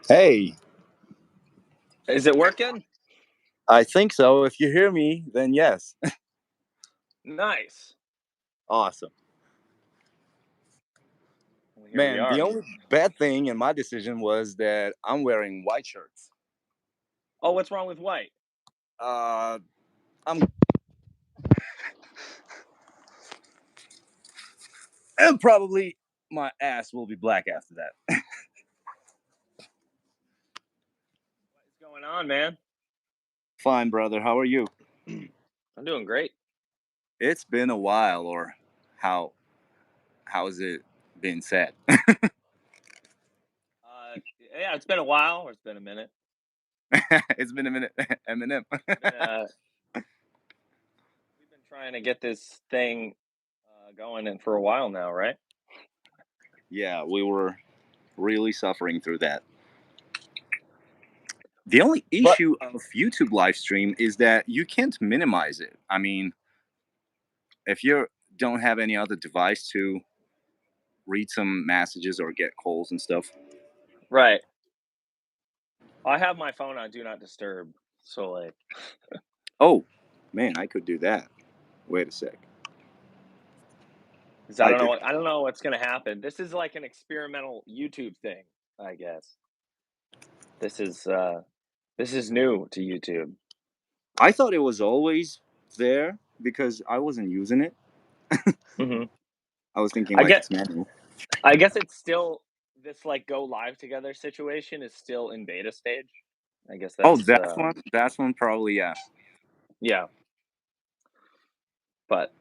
Hey, Is it working? I think so. If you hear me, then yes. Nice. Awesome. Well, here we Man, the are. only bad thing in my decision was that I'm wearing white shirts. Oh, what's wrong with white? Uh, I'm. And probably my ass will be black after that. What's going on, man? Fine, brother. How are you? I'm doing great. It's been a while, or how's it been said? Yeah, it's been a while, or it's been a minute. It's been a minute, Eminem. We've been trying to get this thing going and for a while now, right? Yeah, we were really suffering through that. The only But issue of YouTube live stream is that you can't minimize it. I mean, if you don't have any other device to read some messages or get calls and stuff. right, I have my phone on Do Not Disturb, so like, Oh, man, I could do that. Wait a sec. 'cause I did. I don't know what's gonna happen. This is like an experimental YouTube thing, I guess. This is uh, this is new to YouTube. I thought it was always there because I wasn't using it. hmm I was thinking I like get. it's manual. I guess it's still this like go live together situation is still in beta stage. I guess Oh, that's that's one. That's one probably. Yeah. yeah, but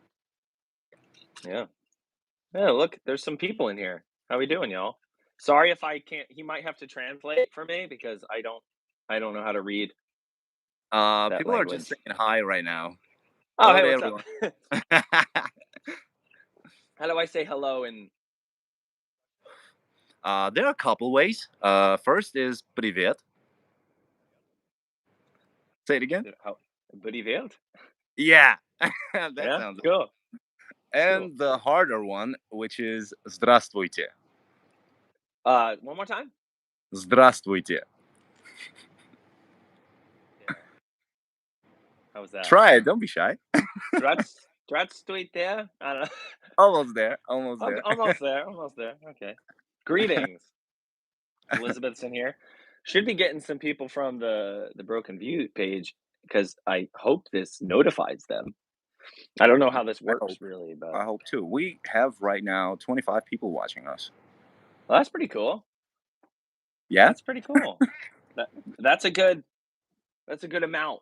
yeah. Yeah, look, there's some people in here. How we doing, y'all? Sorry if I can't he might have to translate for me because I don't know how to read that People are just language. saying hi right now. Oh, Hello hey, to what's up? everyone. How do I say hello in There are a couple ways. First is привет. Say it again. how Buddy Yeah, that Yeah, sounds. cool. Cool. And the harder one, which is здравствуйте. One more time? Здравствуйте. Yeah. How was that? Try it. Don't be shy. There. I don't know. Almost there. Almost Okay, there. almost there, almost there. Okay. Greetings. Elizabeth's in here. Should be getting some people from the Broken View page because I hope this notifies them. I don't know how this I works hope. really, but I hope too. We have right now 25 people watching us. well, that's pretty cool. Yeah, That's pretty cool. That that's a good that's a good amount.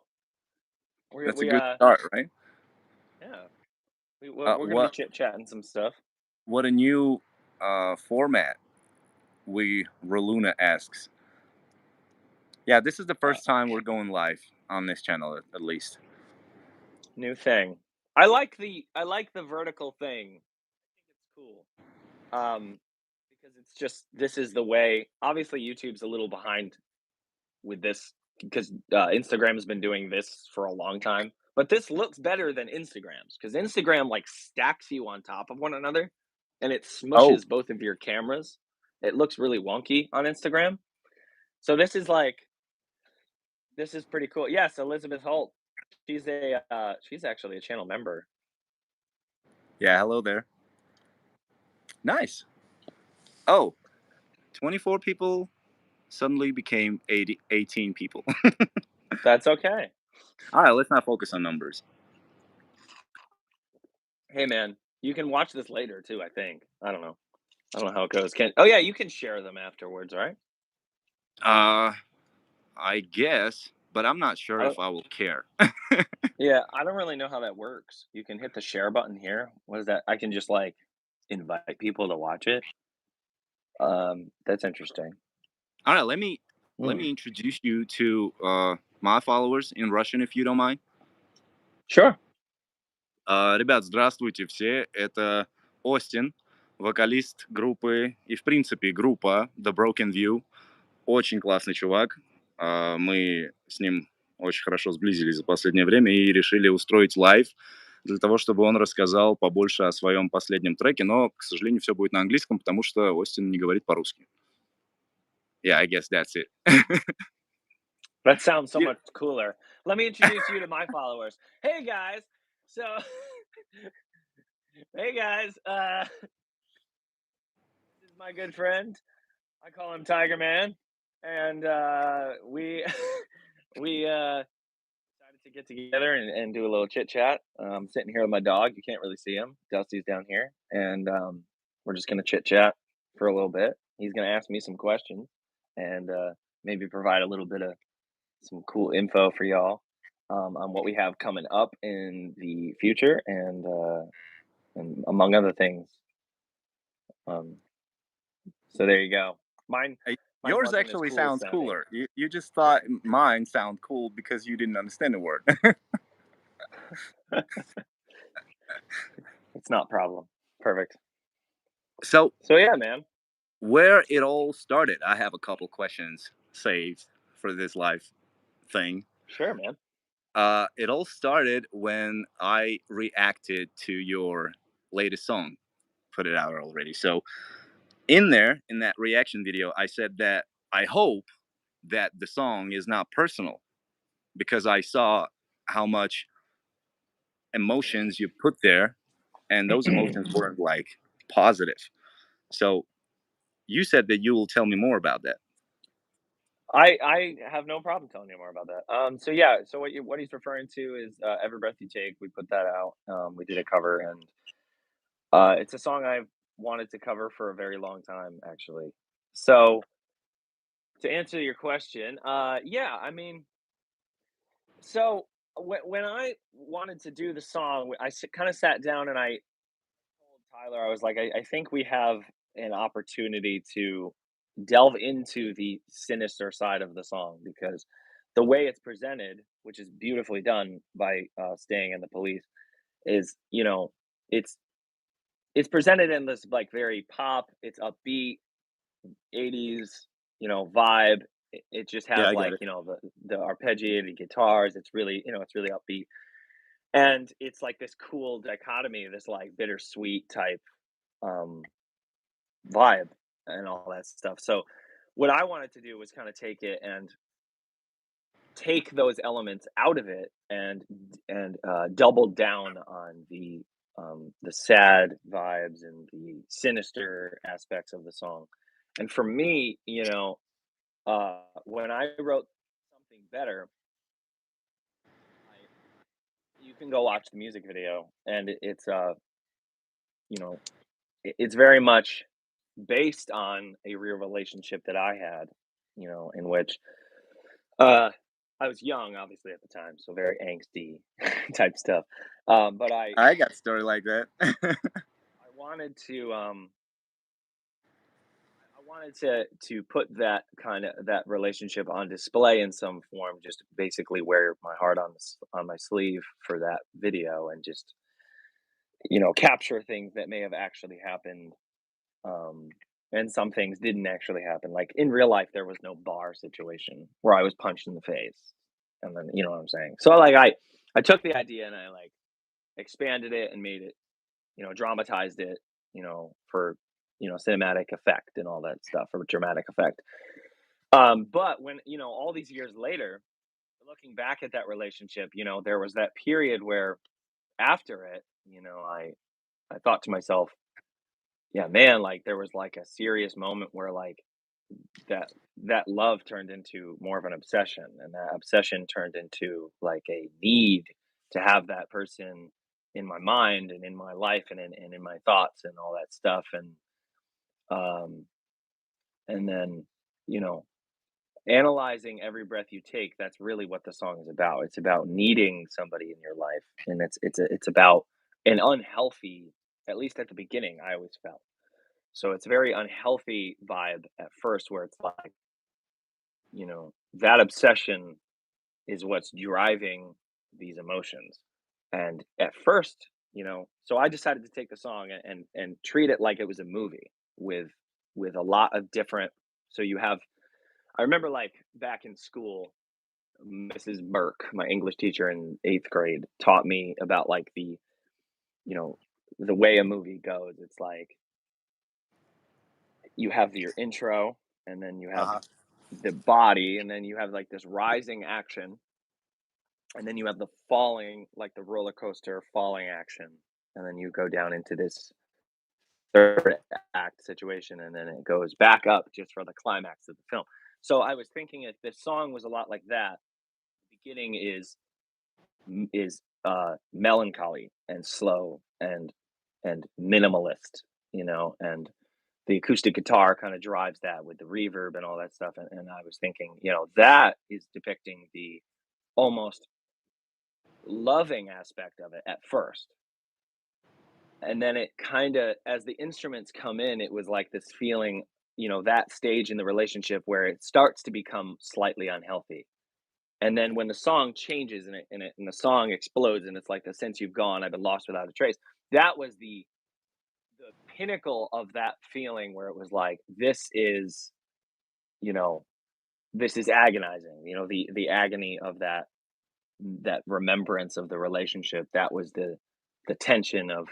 that's a We good start, right? yeah Uh, we're gonna be what chit chatting some stuff. what a new format. We Reluna asks. Yeah, this is the Uh, first time we're going live on this channel, at least. New thing. I like the vertical thing. I think it's cool. Because it's just this is the way. Obviously, YouTube's a little behind with this because Instagram has been doing this for a long time. But this looks better than Instagram's because Instagram like stacks you on top of one another, and it Oh, smushes both of your cameras. It looks really wonky on Instagram. So this is like this is pretty cool. Yes, Elizabeth Holt. She's actually a channel member. yeah. Hello there. Nice. Oh, 24 people suddenly became 18 people. That's okay. All right, let's not focus on numbers. Hey man, you can watch this later too. I think. I don't know. I don't know how it goes. Can Oh yeah, you can share them afterwards, right? Uh, I guess, but I'm not I sure don't. if I will care. Yeah, I don't really know how that works. You can hit the share button here. What is that? I can just like invite people to watch it. That's interesting. All right, let me Hmm. introduce you to my followers in Russian, if you don't mind. Sure. Ребят, здравствуйте все. Это Остин, вокалист группы и, в принципе, группа The Broken View. Очень классный чувак. Мы с ним очень хорошо сблизились за последнее время и решили устроить лайв для того, чтобы он рассказал побольше о своем последнем треке, но, к сожалению, все будет на английском, потому что Остин не говорит по-русски. yeah, I guess that's it. That sounds so You, much cooler. Let me introduce you to my followers. Hey guys. So hey guys, this is my good friend. I call him Tiger Man. And we we decided to get together and do a little chit chat. I'm sitting here with my dog. You can't really see him. Dusty's down here, and we're just gonna chit chat for a little bit. He's gonna ask me some questions, and maybe provide a little bit of some cool info for y'all on what we have coming up in the future, and among other things. Um, so there you go. Mine mine yours wasn't as actually cool sounds sounding. cooler. You just thought mine sound cool because you didn't understand the word. It's not a problem. Perfect. So So yeah, man. where it all started, I have a couple questions saved for this live thing. Sure, man. It all started when I reacted to your latest song, put it out already. So in there, in that reaction video, I said that I hope that the song is not personal because I saw how much emotions you put there, and those emotions weren't like positive. So you said that you will tell me more about that. I have no problem telling you more about that. So yeah, so what he's referring to is "Every Breath You Take." We put that out. We did a cover, and it's a song I've wanted to cover for a very long time, actually. So to answer your question, yeah, I mean, so when I wanted to do the song, I kind of sat down and I told Tyler, I was like, I think we have an opportunity to delve into the sinister side of the song because the way it's presented, which is beautifully done by Staying and the Police, is it's it's presented in this like very pop, it's upbeat, 80s, vibe. It just Yeah, has I got like it. the arpeggiated guitars. It's really it's really upbeat, and it's like this cool dichotomy, this like bittersweet type um vibe and all that stuff. So what I wanted to do was kind of take it and take those elements out of it and double down on the sad vibes and the sinister aspects of the song. And for me, when I wrote something better, I you can go watch the music video, and you know it's very much based on a real relationship that I had, in which Uh, I was young, obviously, at the time, so very angsty type stuff. But I got a story like that. I wanted to put that relationship on display in some form, just basically wear my heart on my sleeve for that video, and just capture things that may have actually happened. Um, and some things didn't actually happen. Like in real life, there was no bar situation where I was punched in the face, and then you know what I'm saying. So like I took the idea and I like expanded it and made it, dramatized it, for cinematic effect and all that stuff, for dramatic effect. But when all these years later, looking back at that relationship, there was that period where after it, I thought to myself, yeah, man, like there was like a serious moment where like that that love turned into more of an obsession, and that obsession turned into like a need to have that person in my mind and in my life and in my thoughts and all that stuff. Um and then you know analyzing every breath you take, that's really what the song is about. It's about needing somebody in your life, and it's about an unhealthy, at least at the beginning, I always felt. So it's a very unhealthy vibe at first, where it's like, that obsession is what's driving these emotions. And at first, so I decided to take the song and treat it like it was a movie with a lot of different. So you have, I remember like back in school, Mrs. Burke, my English teacher in 8th grade, taught me about like you know, the way a movie goes. It's like you have your intro, and then you have Uh-huh. the body, and then you have like this rising action, and then you have the falling, like the roller coaster falling action, and then you go down into this third act situation, and then it goes back up just for the climax of the film. So I was thinking if this song was a lot like that, the beginning is melancholy and slow and minimalist, and the acoustic guitar kind of drives that with the reverb and all that stuff. And I was thinking, that is depicting the almost loving aspect of it at first. And then it kind of, as the instruments come in, it was like this feeling, that stage in the relationship where it starts to become slightly unhealthy. And then when the song changes and the song explodes and it's like, the since you've gone, I've been lost without a trace. That was the pinnacle of that feeling where it was like, you know, this is agonizing, the agony of that remembrance of the relationship. That was the tension of,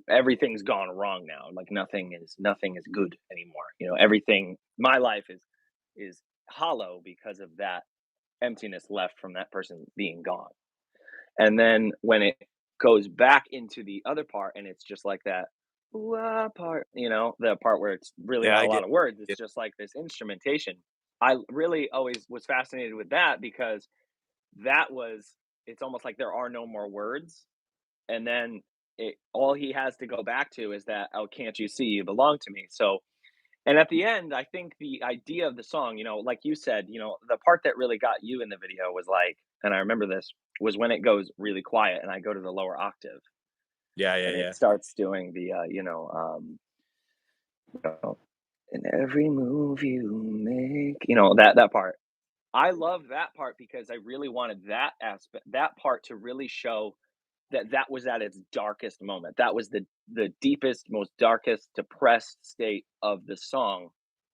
everything's gone wrong now. Like nothing is good anymore. Everything, my life is hollow because of that emptiness left from that person being gone. And then when it goes back into the other part and it's just like that part, the part where it's really Yeah, not I a lot get of words, it's it. just like this instrumentation. I really always was fascinated with that because that was it's almost like there are no more words. And then all he has to go back to is that, oh, can't you see you belong to me? So, and at the end, I think the idea of the song, like you said, the part that really got you in the video was like, and I remember this, was when it goes really quiet and I go to the lower octave Yeah, yeah, and it yeah. starts doing in every move you make, that part. I love that part because I really wanted that part to really show that was at its darkest moment. That was the deepest, most darkest, depressed state of the song,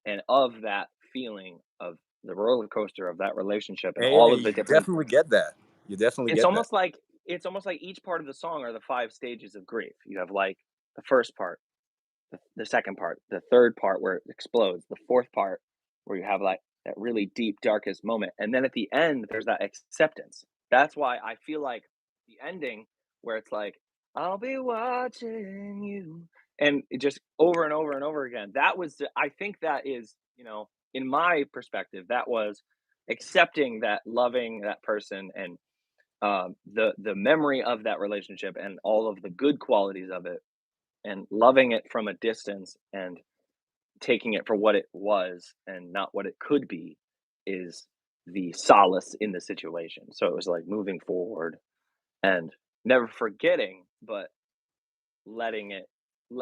and of that feeling of the roller coaster of that relationship and Yeah, yeah, all of the you different. definitely get that. You definitely It's get that. almost like it's almost like each part of the song are the five stages of grief. You have like the first part, the second part, the third part where it explodes, the fourth part where you have like that really deep, darkest moment, and then at the end there's that acceptance. That's why I feel like the ending where it's like, "I'll be watching you," and it just over and over and over again. I think that is, in my perspective, that was accepting that, loving that person, and the memory of that relationship and all of the good qualities of it, and loving it from a distance and taking it for what it was and not what it could be is the solace in the situation. So it was like moving forward and never forgetting, but letting it,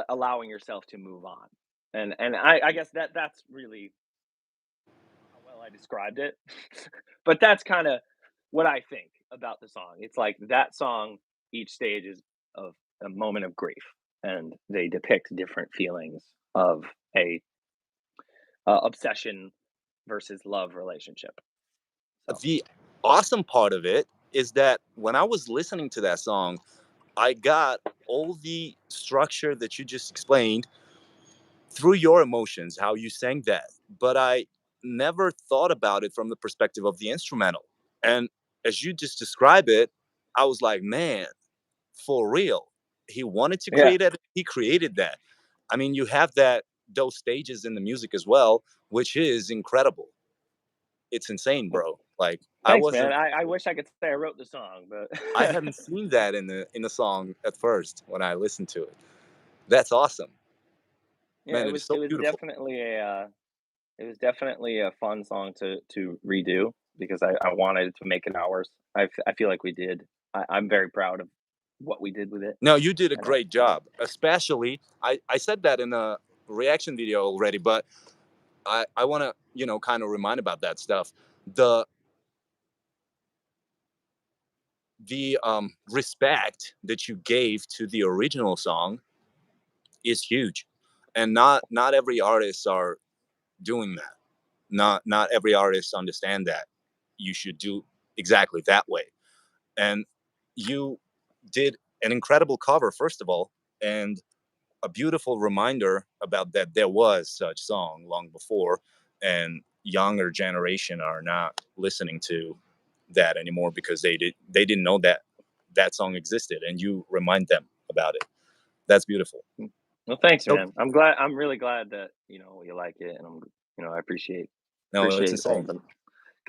allowing yourself to move on. And I guess that's really how well I described it. But that's kind of what I think about the song. It's like that song, each stage is of a moment of grief, and they depict different feelings of a obsession versus love relationship. So The awesome part of it is that when I was listening to that song, I got all the structure that you just explained through your emotions, how you sang that. But I never thought about it from the perspective of the instrumental. And as you just describe it, I was like, man, for real. He wanted to yeah, create it. He created that. I mean, you have those stages in the music as well, which is incredible. It's insane, bro. Like I thanks, man. wasn't I wish I could say I wrote the song, I but hadn't seen that in the song at first when I listened to it. That's awesome. yeah, Man, it it is was so it was beautiful. definitely a fun song to redo because I wanted to make it ours. I feel like we did. I'm very proud of what we did with it. No, you did a And great job. Especially I said that in a reaction video already, but I wanna, kind of remind about that stuff. The the respect that you gave to the original song is huge. And not every artists are doing that. Not every artist understand that you should do exactly that way. And you did an incredible cover, first of all, and a beautiful reminder about that there was such song long before, and younger generation are not listening to that anymore because they didn't know that that song existed, and you remind them about it. That's beautiful. Well, thanks, So man. I'm glad. I'm really glad that you like it, and I no, it's appreciate all insane. the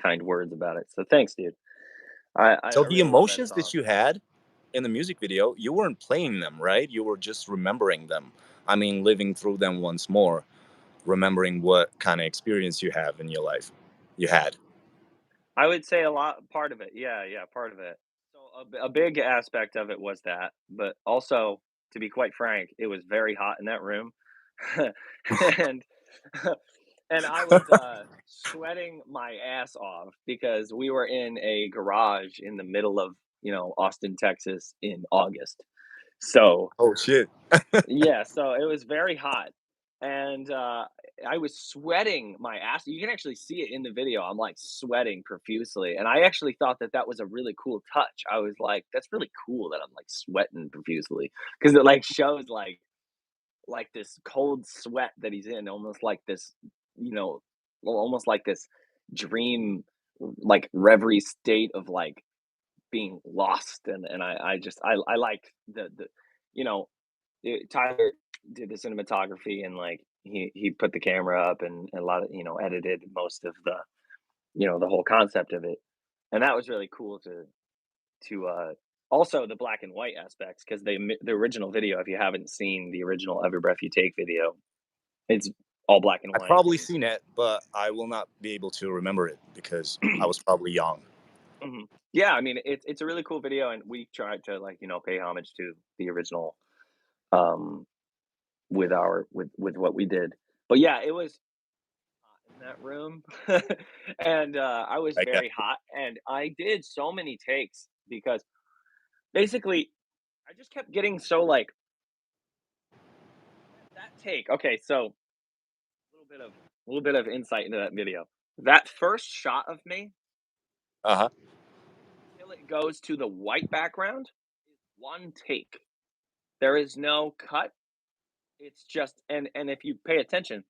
kind words about it. So thanks, dude. I So the really love that emotions that song. you had in the music video, you weren't playing them, right? You were just remembering them. I mean, living through them once more, remembering what kind of experience you have in your life. You had. I would say a lot part of it. Yeah, yeah, part of it. So a big aspect of it was that, but also, to be quite frank, it was very hot in that room, and and I was sweating my ass off because we were in a garage in the middle of Austin, Texas in August. So Oh shit. yeah, so it was very hot, and, I was sweating my ass you can actually see it in the video, I'm, like, sweating profusely, and I actually thought that that was a really cool touch. I was like, "That's really cool that I'm, like, sweating profusely because it, like, shows, like, this cold sweat that he's in, almost like this, you know almost like this dream, like, reverie state of, like, being lost, and I just I like the you know Tyler did the cinematography and like he put the camera up and a lot of edited most of the the whole concept of it, and that was really cool to also the black and white aspects because the original video, if you haven't seen the original Every Breath You Take video, it's all black and I've white probably and seen it, but I will not be able to remember it because I was probably young. mhm. Yeah, I mean it's a really cool video, and we tried to like pay homage to the original um with our with what we did. But yeah, it was hot in that room. And I was I guess. very hot and I did so many takes because basically I just kept getting so like that take. Okay, so a little bit of insight into that video. That first shot of me Uh huh. till it goes to the white background is one take. There is no cut. It's just and if you pay attention,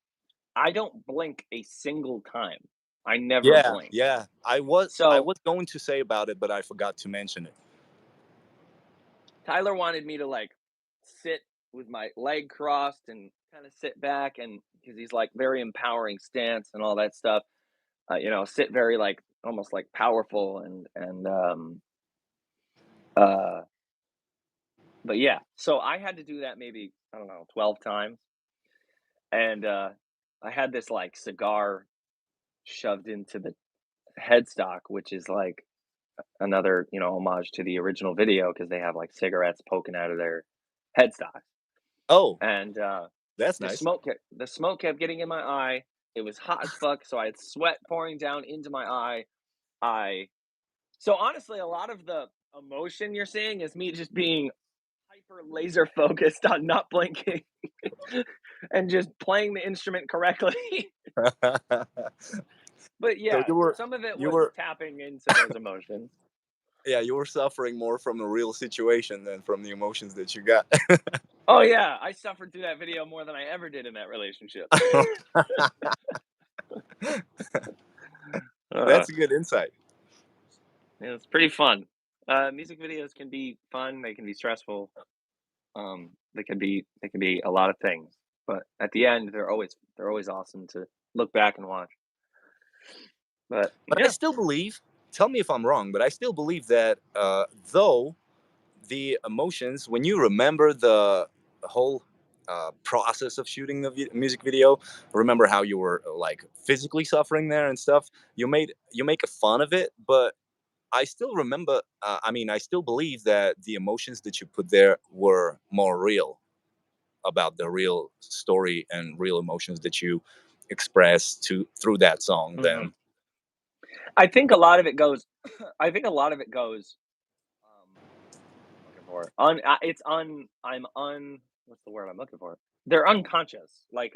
I don't blink a single time. I never Yeah, blink. yeah. I So was going to say about it, but I forgot to mention it. Tyler wanted me to like sit with my leg crossed and kind of sit back, and because he's like very empowering stance and all that stuff, sit very like almost like powerful and uh but yeah, so I had to do that maybe I don't know 12 times, and I had this like cigar shoved into the headstock, which is like another homage to the original video because they have like cigarettes poking out of their headstock, Oh, and that's nice. the smoke kept getting in my eye. It was hot as fuck, so I had sweat pouring down into my eye. I So honestly, a lot of the emotion you're seeing is me just being hyper laser focused on not blinking and just playing the instrument correctly. But So yeah, some of it you was were, tapping into those emotions. yeah, you were suffering more from the real situation than from the emotions that you got. Oh yeah, I suffered through that video more than I ever did in that relationship. uh, That's a good insight. it's pretty fun. Music videos can be fun. They can be stressful. They can be a lot of things, but at the end, they're always awesome to look back and watch. But But I yeah, still believe, tell me if I'm wrong, but I still believe that though the emotions, when you remember the whole process of shooting the music video, remember how you were like physically suffering there and stuff. You make a fun of it, but I still remember. I mean, I still believe that the emotions that you put there were more real about the real story and real emotions that you express to through that song. hmm Then I think a lot of it goes. I think a lot of it goes. What I'm looking for it's un. I'm un. What's the word I'm looking for? They're unconscious. Like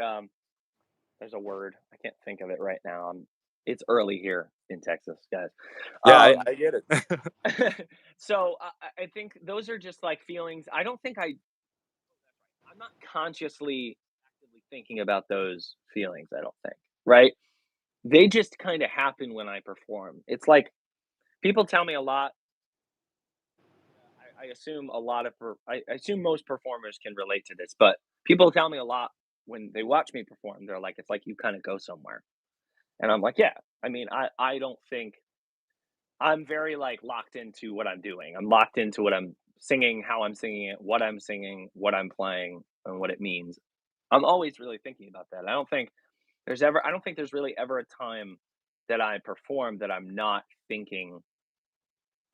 there's a word I can't think of it right now. It's early here in Texas, guys. yeah, Um, I get it. so I think those are just like feelings. I don't think I'm not consciously actively thinking about those feelings, I don't think, right? They just kind of happen when I perform. It's like people tell me a lot. I assume a lot of I assume most performers can relate to this, but people tell me a lot when they watch me perform. They're like, it's like you kind of go somewhere, and I'm like, yeah. I mean, I don't think I'm very like locked into what I'm doing. I'm locked into what I'm singing, how I'm singing it, what I'm singing, what I'm playing, and what it means. I'm always really thinking about that. I don't think there's really ever a time that I perform that I'm not thinking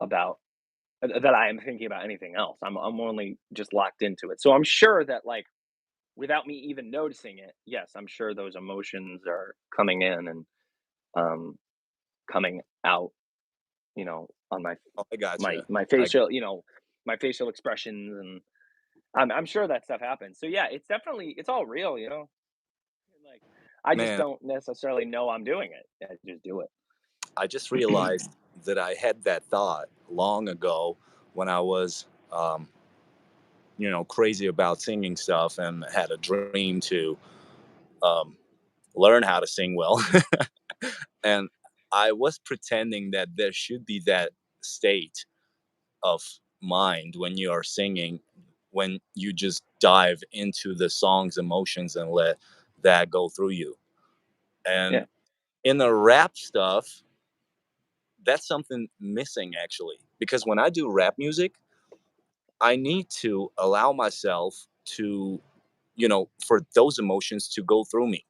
about that I am thinking about anything else. I'm only just locked into it. So I'm sure that like without me even noticing it, yes, I'm sure those emotions are coming in and um coming out, on Oh, I my gotcha. my I facial, my facial expressions, and I'm sure that stuff happens. So yeah, it's all real. Like I just man, don't necessarily know I'm doing it. I just do I just it. realized that I had that thought long ago when I was, crazy about singing stuff and had a dream to um, learn how to sing well. And I was pretending that there should be that state of mind when you are singing, when you just dive into the song's emotions and let that go through you. Yeah. And in the rap stuff, that's something missing actually. Because when I do rap music, I need to allow myself to, for those emotions to go through me.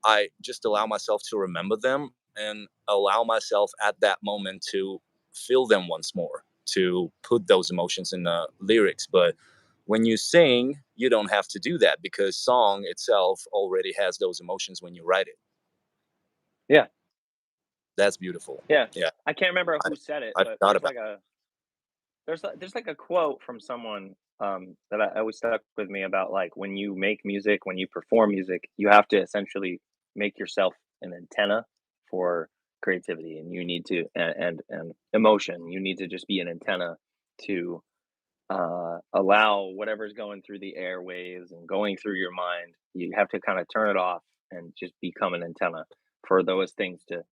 I just allow myself to remember them and allow myself at that moment to feel them once more, to put those emotions in the lyrics. But when you sing, you don't have to do that because song itself already has those emotions when you write it. Yeah. That's beautiful. Yeah. Yeah, I can't remember I, who said it, I but forgot about. there's like a quote from someone that I always stuck with me about like when you make music, when you perform music, you have to essentially make yourself an antenna for creativity, and you need to and emotion. You need to just be an antenna to allow whatever's going through the airwaves and going through your mind. You have to kind of turn it off and just become an antenna for those things to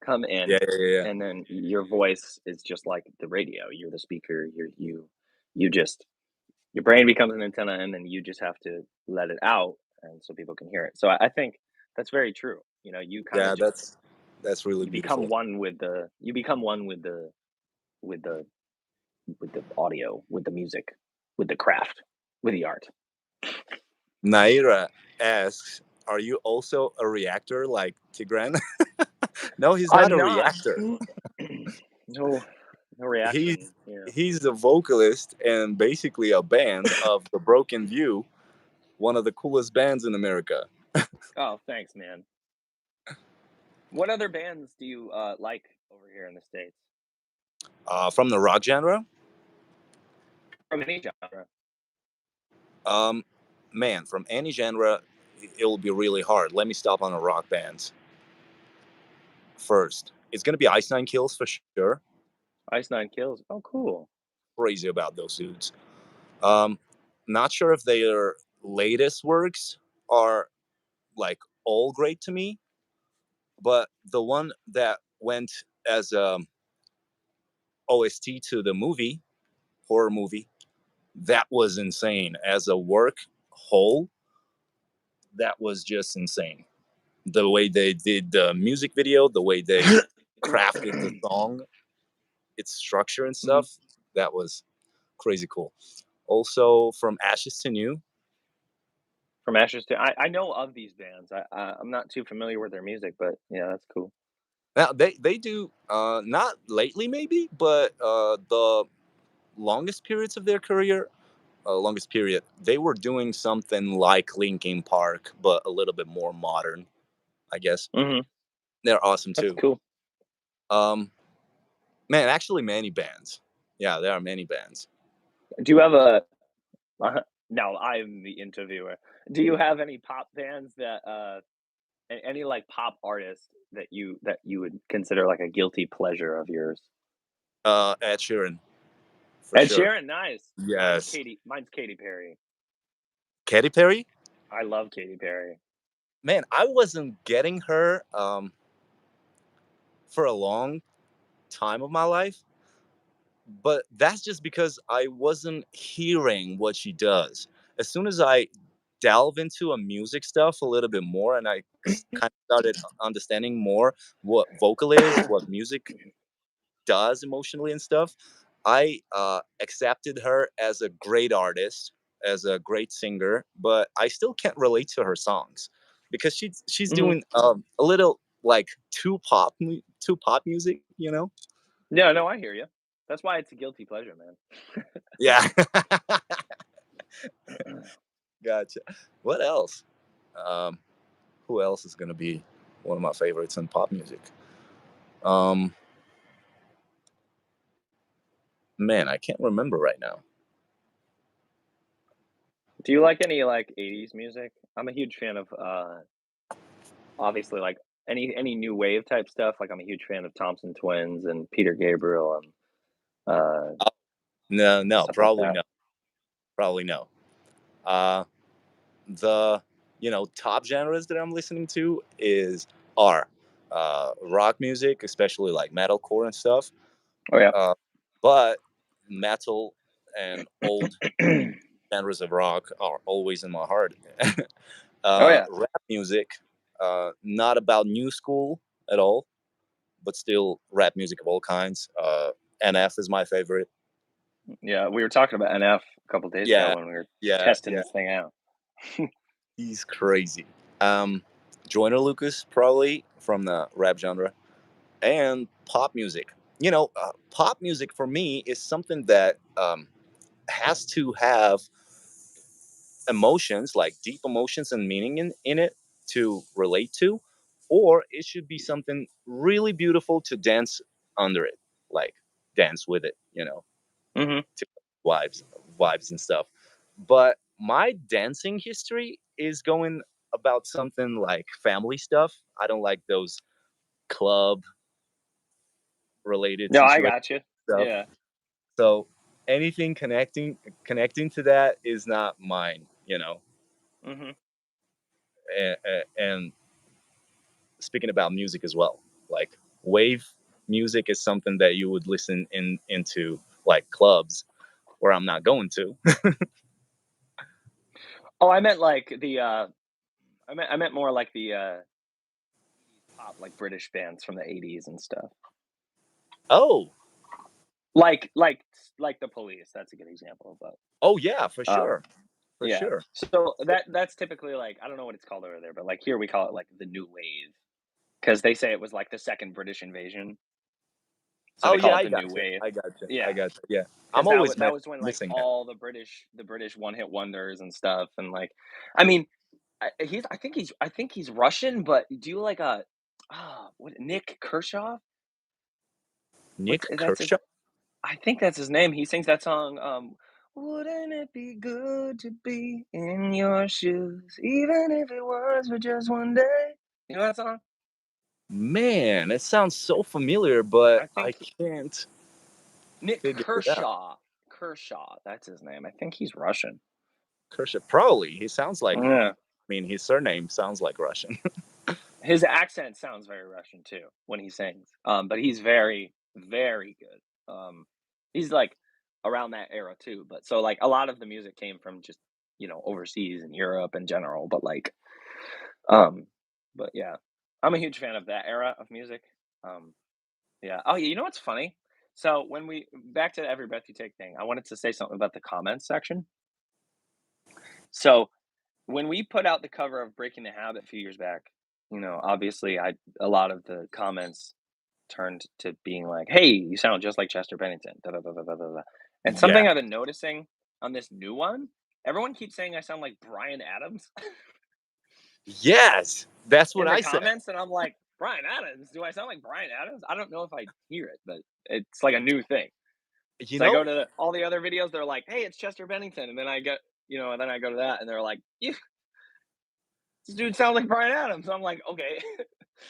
come Yeah, in, yeah, yeah, yeah. and then your voice is just like the radio. You're the speaker. You just your brain becomes an antenna, and then you just have to let it out, and so people can hear it. So I think that's very true. You kind of Yeah, just that's really you become beautiful. one with the you become one with the with the audio, with the music, with the craft, with the art. Naira asks, "Are you also a reactor like Tigran?" No, he's not I'm a not. reactor. No, no He's reaction. Yeah. he's the vocalist and basically a band of the Broken View, one of the coolest bands in America. Oh, thanks, man. What other bands do you like over here in the states? From the rock genre, From any genre. um, man, from any genre, it'll be really hard. Let me stop on the rock bands first. It's gonna be Ice Nine Kills for sure. Ice Nine Kills. Oh, cool. Crazy about those dudes. Um, Not sure if their latest works are like all great to me, but the one that went as a OST to the movie, horror movie, that was insane. As a work whole, that was just insane. The way they did the music video, the way they crafted the song, its structure and Mhm. stuff, that was crazy cool. Also, from Ashes to New. From Ashes to I know of these bands. I'm not too familiar with their music, but yeah, that's cool. Now they do not lately maybe, but the longest periods of their career, longest period, they were doing something like Linkin Park, but a little bit more modern, I guess. Hmm. They're awesome That's too. cool. Um, Man, actually, many bands. Yeah, there are many bands. Do you have a now I'm the interviewer. Do you have any pop bands that any like pop artists that you would consider like a guilty pleasure of yours? Ed Sheeran, for Ed sure. Sheeran, nice. Mine's Yes. Katy. Mine's Katy Perry. Katy Perry. I love Katy Perry. Man, I wasn't getting her for a long time of my life, but that's just because I wasn't hearing what she does. As soon as I delve into a music stuff a little bit more, and I kind of started understanding more what vocal is, what music does emotionally and stuff, I accepted her as a great artist, as a great singer, but I still can't relate to her songs because she's Mhm. doing a little like too pop music, you know? Yeah, no, I hear you. That's why it's a guilty pleasure, man. Yeah. Gotcha. What else? Um, who else is gonna be one of my favorites in pop music? Um, Man, I can't remember right now. Do you like any, like, 80s music? I'm a huge fan of, obviously, like, any new wave type stuff, like, I'm a huge fan of Thompson Twins and Peter Gabriel and, No, no, stuff like probably that. no, probably no. Uh, the top genres that I'm listening to are rock music, especially like metalcore and stuff. Oh, yeah. Uh, but metal and old genres of rock are always in my heart. Oh, yeah. Rap music, not about new school at all, but still rap music of all kinds. NF is my favorite. Yeah, we were talking about NF a couple days ago Yeah, when we were yeah, testing yeah. this thing out. He's crazy. Um, Joyner Lucas, probably from the rap genre, and pop music. Pop music for me is something that has to have emotions, like deep emotions and meaning in it to relate to, or it should be something really beautiful to dance under it, like dance with it, Mhm. to vibes, vibes and stuff. But my dancing history is going about something like family stuff. I don't like those club related No, I situation got you. stuff. Yeah. So anything connecting to that is not mine. Mhm. And speaking about music as well, like wave music is something that you would listen into like clubs where I'm not going to. Oh, I meant like the, I meant more like the, 80s pop, like British bands from the '80s and stuff. Oh, Like the Police, that's a good example, but, oh yeah, for um, sure, for yeah. sure. So that's typically like I don't know what it's called over there, but, like, here we call it, like, the new wave because they say it was, like, the 2nd British invasion, so Oh they call yeah, it I the new gotcha. wave. I gotcha. I Yeah, gotcha. Yeah, I'm because always that was when, like, missing that. all the British one-hit wonders and stuff, and, like I mean, I think he's Russian, but do you like, what Nick Kershaw? What's Nick that's his Kershaw. I think that's his name. He sings that song, "Wouldn't it be good to be in your shoes, even if it was for just one day?" You know that song? Man, it sounds so familiar, but I I think can't Nick figure it out. Kershaw, that's his name. I think he's Russian. Kershaw, probably. He sounds like. Yeah. I mean, his surname sounds like Russian. His accent sounds very Russian too when he sings, but he's very, very good. He's, like, around that era too, but so, like, a lot of the music came from just, overseas and Europe in general, um but yeah, I'm a huge fan of that era of music. Um, yeah. Oh, you know what's funny? So when we back to every breath you take thing, I wanted to say something about the comments section. So when we put out the cover of Breaking the Habit a few years back, obviously I a lot of the comments turned to being like, "Hey, you sound just like Chester Bennington." Da, da, da, da, da, da, da. And Yeah. something I've been noticing on this new one, everyone keeps saying I sound like Brian Adams Yes, that's what in the I said. comments, and I'm like, Brian Adams? Do I sound like Brian Adams? I don't know if I hear it, but it's like a new thing. You So I go know, to all the other videos, they're like, "Hey, it's Chester Bennington," and then and then I go to that, and they're like, "You, this dude sounds like Brian Adams." I'm like, okay,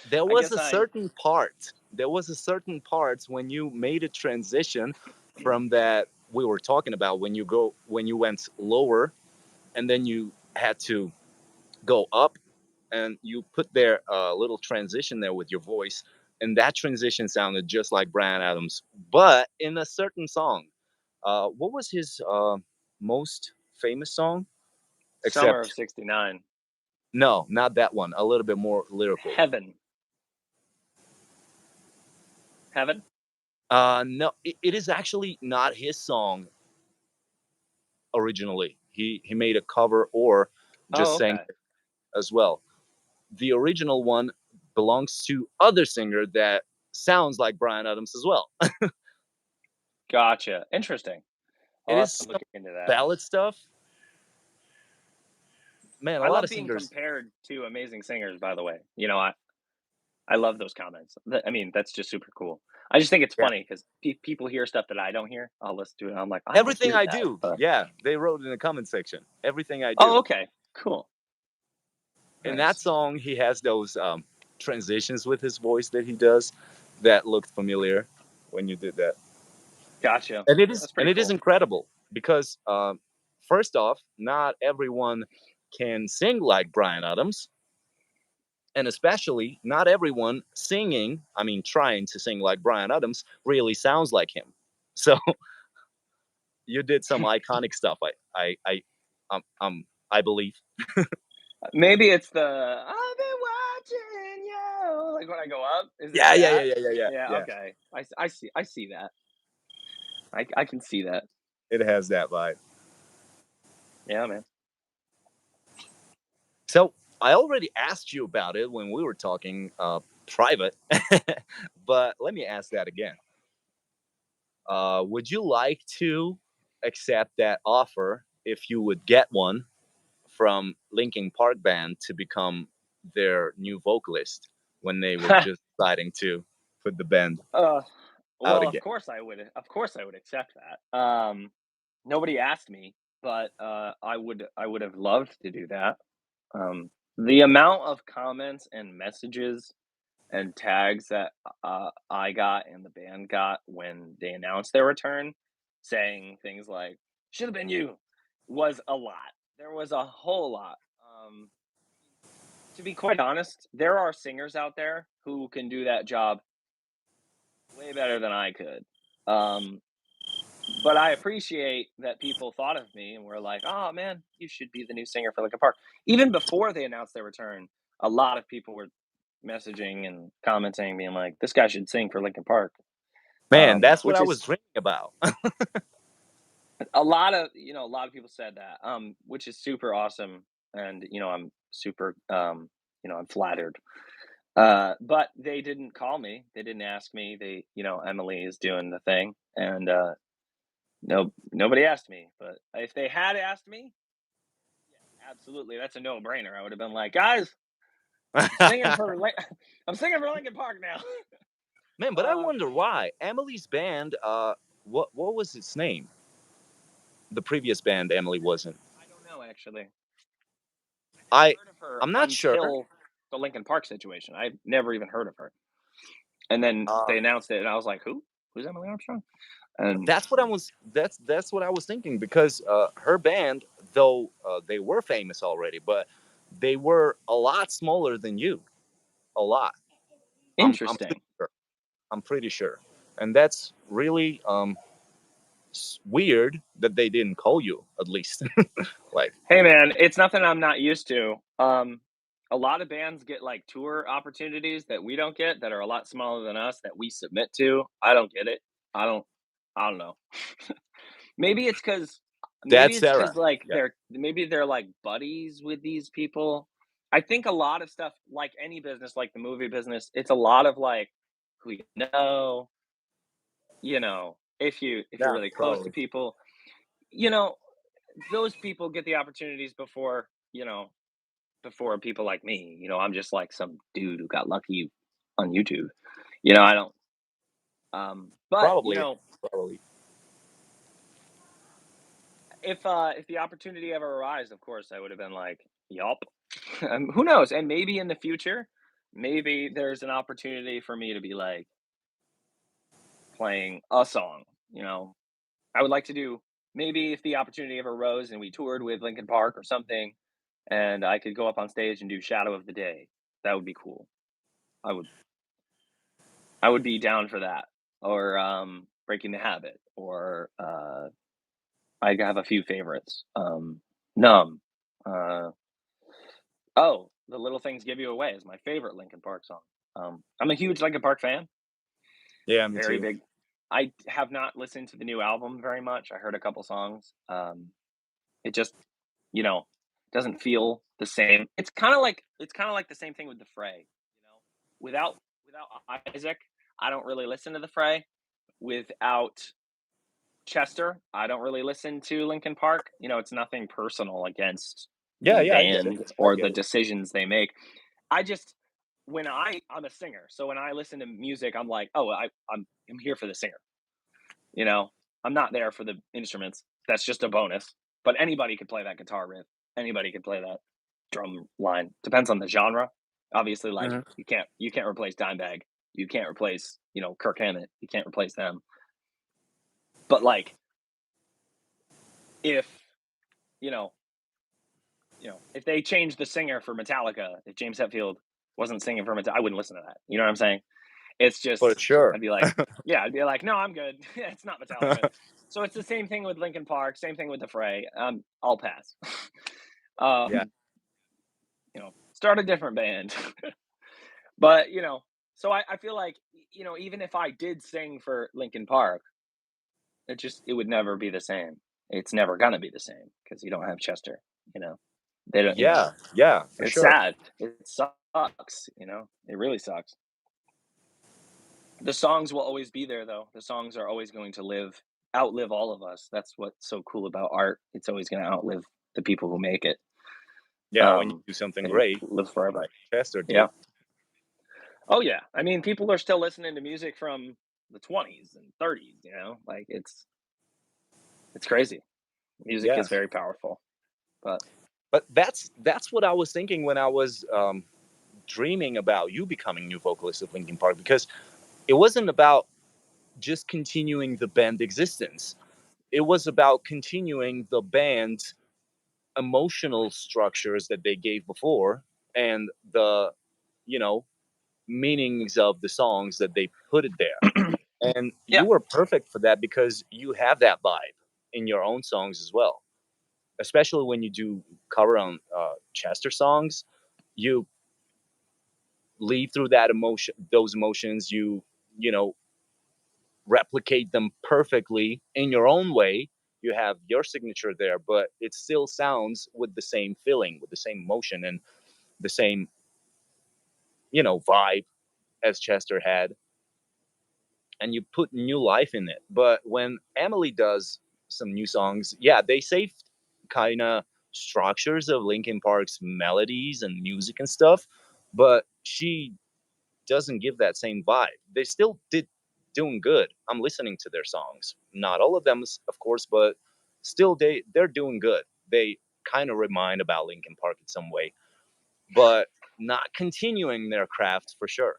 there I was guess a certain part. There was a certain part when you made a transition from that we were talking about when you went lower and then you had to go up, and you put there a little transition there with your voice, and that transition sounded just like Brian Adams, but in a certain song. What was his most famous song? Summer of Except '69. no, not that one. A little bit more lyrical. Heaven. Heaven. No, it is actually not his song originally. He made a cover or Oh, just sang okay. it as well. The original one belongs to other singer that sounds like Brian Adams as well. Gotcha. Interesting. It I'll have is to some look into that. ballad stuff. Man, a I lot love of being singers. compared to amazing singers, by the way. I love those comments. I mean, that's just super cool. I just think it's Yeah, funny because people hear stuff that I don't hear. I'll listen to it. And I'm like, I don't everything hear I that. do. But Yeah, they wrote in the comment section. Everything I oh, do. okay, cool, In that nice, song, he has those transitions with his voice that he does that looked familiar when you did that. gotcha. And it is That's pretty cool. incredible because first off, not everyone can sing like Brian Adams, and especially not everyone singing, I mean trying to sing like Brian Adams, really sounds like him. So you did some iconic stuff. I believe. Maybe it's the I've been watching you. Like when I go up, is it Yeah, yeah, yeah, that? yeah, yeah, yeah, Yeah. yeah. Okay. I see that. I can see that. It has that vibe. Yeah, man. So I already asked you about it when we were talking private, but let me ask that again. Would you like to accept that offer if you would get one from Linkin Park band to become their new vocalist when they were just deciding to put the band uh, out well, of again? course I would. Of course I would accept that. Nobody asked me, but I would have loved to do that. Um, the amount of comments and messages and tags that I got and the band got when they announced their return, saying things like "should have been you," was a lot. There was a whole lot. To be quite honest, there are singers out there who can do that job way better than I could. Um, but I appreciate that people thought of me and were like, "Oh man, you should be the new singer for Linkin Park." Even before they announced their return, a lot of people were messaging and commenting, being like, "This guy should sing for Linkin Park," Man, that's what which I is was dreaming about. a lot of people said that, which is super awesome, and I'm super, I'm flattered. But they didn't call me, they didn't ask me. Emily is doing the thing, and no, nobody asked me. But if they had asked me, absolutely, that's a no-brainer. I would have been like, guys, I'm singing for I'm singing for Linkin Park now. Man, but I uh, wonder why Emily's band. What was its name? The previous band Emily was in. I don't know actually. I never I heard of her I'm not sure. until the Linkin Park situation. I've never even heard of her. And then Uh, they announced it, and I was like, "Who? Who's Emily Armstrong?" And that's what I was thinking because her band, though they were famous already, but they were a lot smaller than you. A lot. I'm pretty interesting. sure. I'm pretty sure, and that's really weird that they didn't call you at least. Like, Hey, man, it's nothing I'm not used to. A lot of bands get like tour opportunities that we don't get, that are a lot smaller than us, that we submit to. I don't get it. I don't. I don't know. maybe it's because maybe that's it's because Sarah. like Yeah. they're like buddies with these people. I think a lot of stuff, like any business, like the movie business, it's a lot of like who if you're Yeah, really close to probably. people, you know, those people get the opportunities before people like me. I'm just like some dude who got lucky on YouTube. I don't. But Probably. Probably. if the opportunity ever arise, of course, I would have been like, "Yup." Who knows? And maybe in the future, maybe there's an opportunity for me to be like playing a song. I would like to do maybe if the opportunity ever arose and we toured with Linkin Park or something. and I could go up on stage and do Shadow of the Day. That would be cool. I would I would be down for that. Or Breaking the Habit, or I have a few favorites. Numb. Uh, oh, The Little Things Give You Away is my favorite Linkin Park song. I'm a huge Linkin Park fan. Yeah, me Very too. big. I have not listened to the new album very much. I heard a couple songs. It just, you know, doesn't feel the same. It's kind of like the same thing with the Fray. Without Isaac, I don't really listen to the Fray. Without Chester, I don't really listen to Linkin Park. It's nothing personal against Yeah, the yeah, I get it. band I or get the it. decisions they make. I just when I'm a singer, so when I listen to music, I'm like, oh, I'm here for the singer. You know, I'm not there for the instruments. That's just a bonus. But anybody could play that guitar riff. Anybody could play that drum line. Depends on the genre. Obviously, like Mhm. you can't replace Dimebag. You can't replace Kirk Hammett. You can't replace them. But like if you know if they changed the singer for Metallica, if James Hetfield wasn't singing for Metallica, I wouldn't listen to that. You know what I'm saying? It's For just sure. I'd be like, yeah, I'd be like, no, I'm good. It's not Metallica. So it's the same thing with Linkin Park, same thing with the Fray. I'll pass. Yeah. um, Start a different band. But so I feel like even if I did sing for Linkin Park, it would never be the same. It's never gonna be the same because you don't have Chester. You know, they don't. Yeah, yeah, for It's sure. sad. It sucks. It really sucks. The songs will always be there, though. The songs are always going to outlive all of us. That's what's so cool about art. It's always going to outlive the people who make it. Yeah, when you do something It great, lives forever. like Chester Yeah. did. Oh yeah. I mean, people are still listening to music from the 20s and 30s. Like it's crazy. Music Yeah. is very powerful. But But that's what I was thinking when I was dreaming about you becoming new vocalist of Linkin Park, because it wasn't about just continuing the band existence. It was about continuing the band's emotional structures that they gave before, and the you know meanings of the songs that they put it there. And yeah, you were perfect for that because you have that vibe in your own songs as well, especially when you do cover on Chester songs. You lead through that emotion, those emotions. You replicate them perfectly in your own way. You have your signature there, but it still sounds with the same feeling, with the same emotion, and the same vibe as Chester had. And you put new life in it. But when Emily does some new songs, yeah, they saved kind of structures of Linkin Park's melodies and music and stuff, but she doesn't give that same vibe. They still did doing good. I'm listening to their songs. Not all of them, of course, but still they're doing good. They kind of remind about Linkin Park in some way, but not continuing their craft for sure.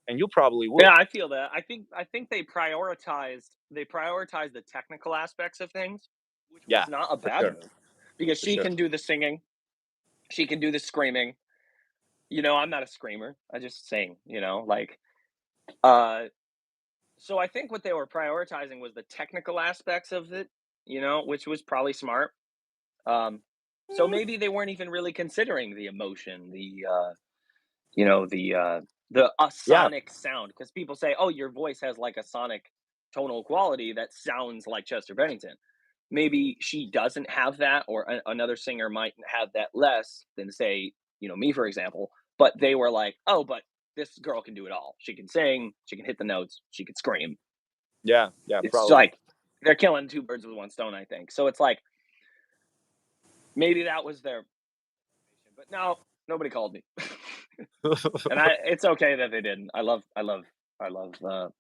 And you probably would. yeah, I feel that. I think they prioritized the technical aspects of things, which Yeah, was not a for bad sure. move because For she sure. can do the singing, she can do the screaming. I'm not a screamer. I just sing, uh so I think what they were prioritizing was the technical aspects of it, which was probably smart. Um so maybe they weren't even really considering the emotion, you know, the Yeah, sonic sound because people say, "Oh, your voice has like a sonic tonal quality that sounds like Chester Bennington." Maybe she doesn't have that, or another singer might have that less than, say, me, for example. But they were like, "Oh, but this girl can do it all. She can sing, she can hit the notes, she can scream." yeah, yeah, It's probably. like they're killing two birds with one stone, I think. So it's like maybe that was their, but no, nobody called me. And it's okay that they didn't. I love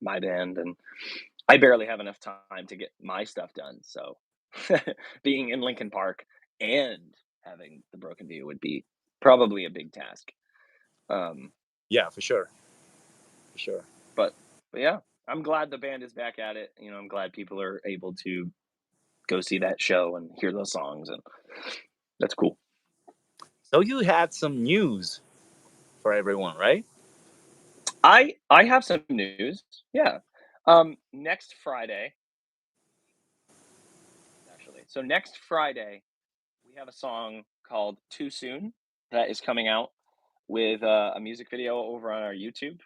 my band, and I barely have enough time to get my stuff done. So being in Lincoln Park and having the broken view would be probably a big task. Um, Yeah, for sure. For sure. but but yeah, I'm glad the band is back at it. I'm glad people are able to go see that show and hear those songs, and that's cool. So you had some news for everyone, right? I have some news. Yeah. Next Friday, actually. So next Friday, we have a song called "Too Soon" that is coming out with a music video over on our YouTube.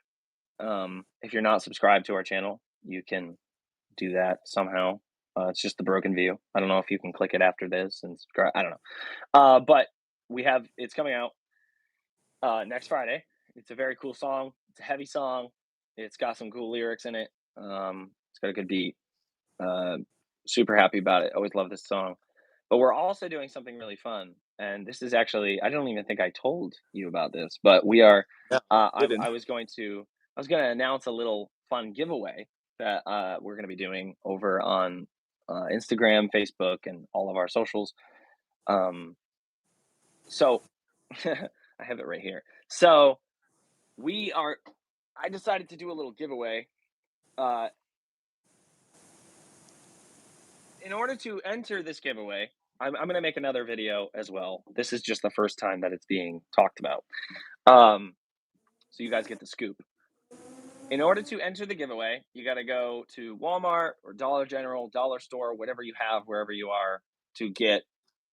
If you're not subscribed to our channel, you can do that somehow. It's just the broken view. I don't know if you can click it after this and subscribe. I don't know. But it's coming out next Friday. It's a very cool song. It's a heavy song. It's got some cool lyrics in it. It's got a good beat. Uh, Super happy about it. Always love this song. But we're also doing something really fun. And this is actually, I don't even think I told you about this, but we are, Yeah, didn't. I was going to announce a little fun giveaway that we're going to be doing over on Instagram, Facebook, and all of our socials. Um, so I have it right here. So we are, I decided to do a little giveaway. Uh, in order to enter this giveaway, I'm going to make another video as well. This is just the first time that it's being talked about. So you guys get the scoop. In order to enter the giveaway, you got to go to Walmart or Dollar General, Dollar Store, whatever you have, wherever you are, to get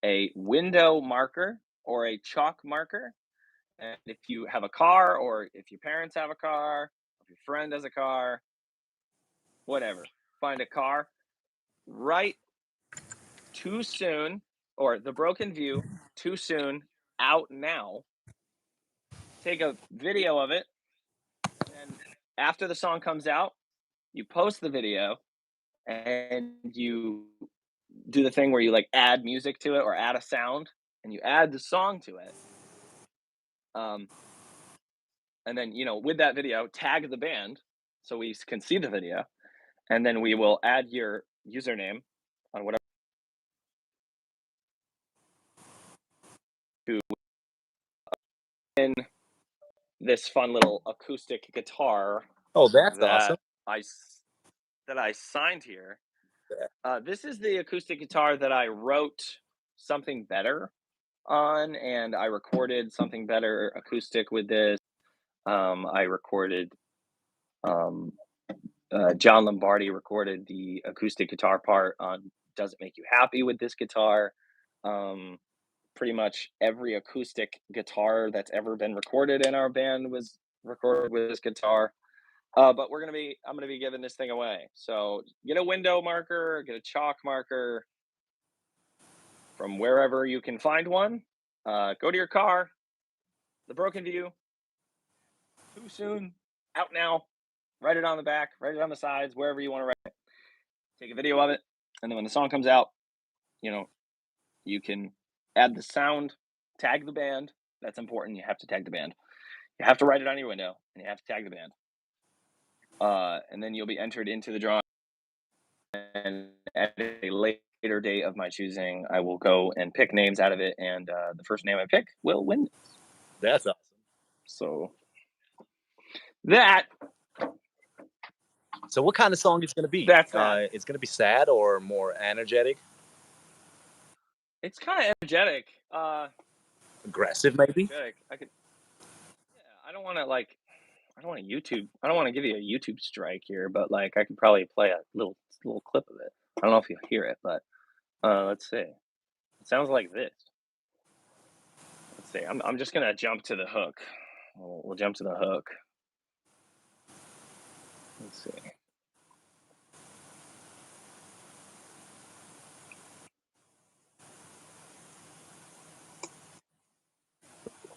a window marker or a chalk marker. And if you have a car, or if your parents have a car, if your friend has a car, whatever, find a car, write "too soon" or "the broken view, too soon, out now." Take a video of it, and then after the song comes out, you post the video and you do the thing where you like add music to it or add a sound, and you add the song to it. Um, and then, with that video, tag the band so we can see the video, and then we will add your username on whatever to win this fun little acoustic guitar Oh, that's awesome. that I signed here. This is the acoustic guitar that I wrote "Something Better" on, and I recorded "Something Better" acoustic with this. I recorded um, John Lombardi recorded the acoustic guitar part on "Does It Make You Happy" with this guitar. Um, Pretty much every acoustic guitar that's ever been recorded in our band was recorded with this guitar. But I'm gonna be giving this thing away. So get a window marker, get a chalk marker from wherever you can find one. Go to your car, the broken view, "too soon, out now." Write it on the back, write it on the sides, wherever you want to write it. Take a video of it, and then when the song comes out, you know, you can add the sound, tag the band. That's important. You have to tag the band. You have to write it on your window, and you have to tag the band. And then you'll be entered into the drawing. And at a later date of my choosing, I will go and pick names out of it, and the first name I pick will win. That's awesome. So that So what kind of song is going to be? that's that. It's going to be sad or more energetic, It's kind of energetic. aggressive, maybe? Energetic. Yeah. I don't want to like. I don't want to YouTube. I don't want to give you a YouTube strike here, but like I could probably play a little clip of it. I don't know if you'll hear it, but let's see. It sounds like this. Let's see. I'm just gonna jump to the hook. We'll jump to the hook. Let's see.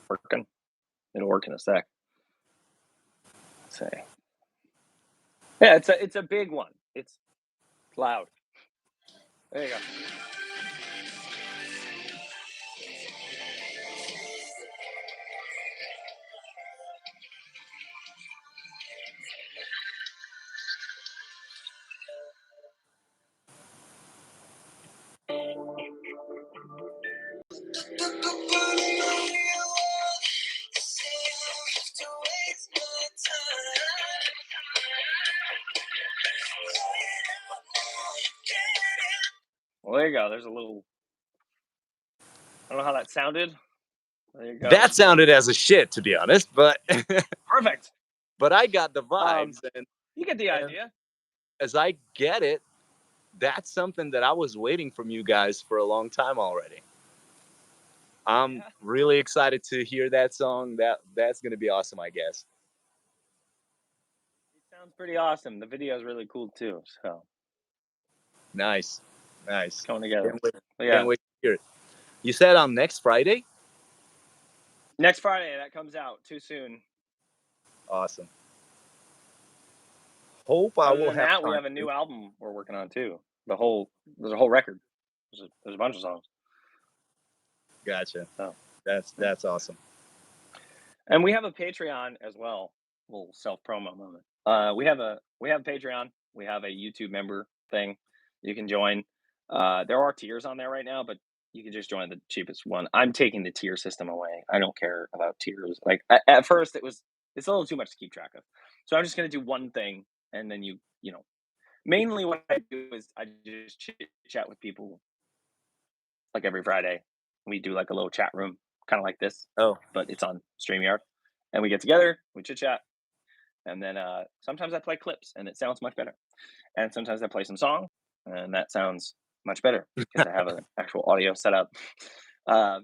Working. It'll work in a sec. Let's see. Yeah, it's a big one. It's loud. There you go. Well, there you go. There's a little. I don't know how that sounded. There you go. That sounded as a shit, to be honest, but Perfect. but I got the vibes, and You get the idea. as I get it, that's something that I was waiting from you guys for a long time already. I'm really excited to hear that song. That's gonna be awesome, I guess. It sounds pretty awesome. The video is really cool too. So Nice. coming together. Can't wait, But yeah, can't wait to hear it. You said on next Friday? next Friday that comes out too soon. Awesome. Hope I Other will than have that, we time have a to- new album we're working on too. There's a whole record. There's a bunch of songs. Gotcha. Oh. That's awesome. And we have a Patreon as well. Little self promo moment. We have Patreon. We have a YouTube member thing you can join. There are tiers on there right now, but you can just join the cheapest one. I'm taking the tier system away. I don't care about tiers. Like at first, it's a little too much to keep track of. So I'm just gonna do one thing, and then you know, mainly what I do is I just chit chat with people like every Friday. We do like a little chat room, kind of like this, Oh, but it's on StreamYard. And we get together, we chit chat, and then sometimes I play clips and it sounds much better. And sometimes I play some song and that sounds much better because I have an actual audio setup. 'Cause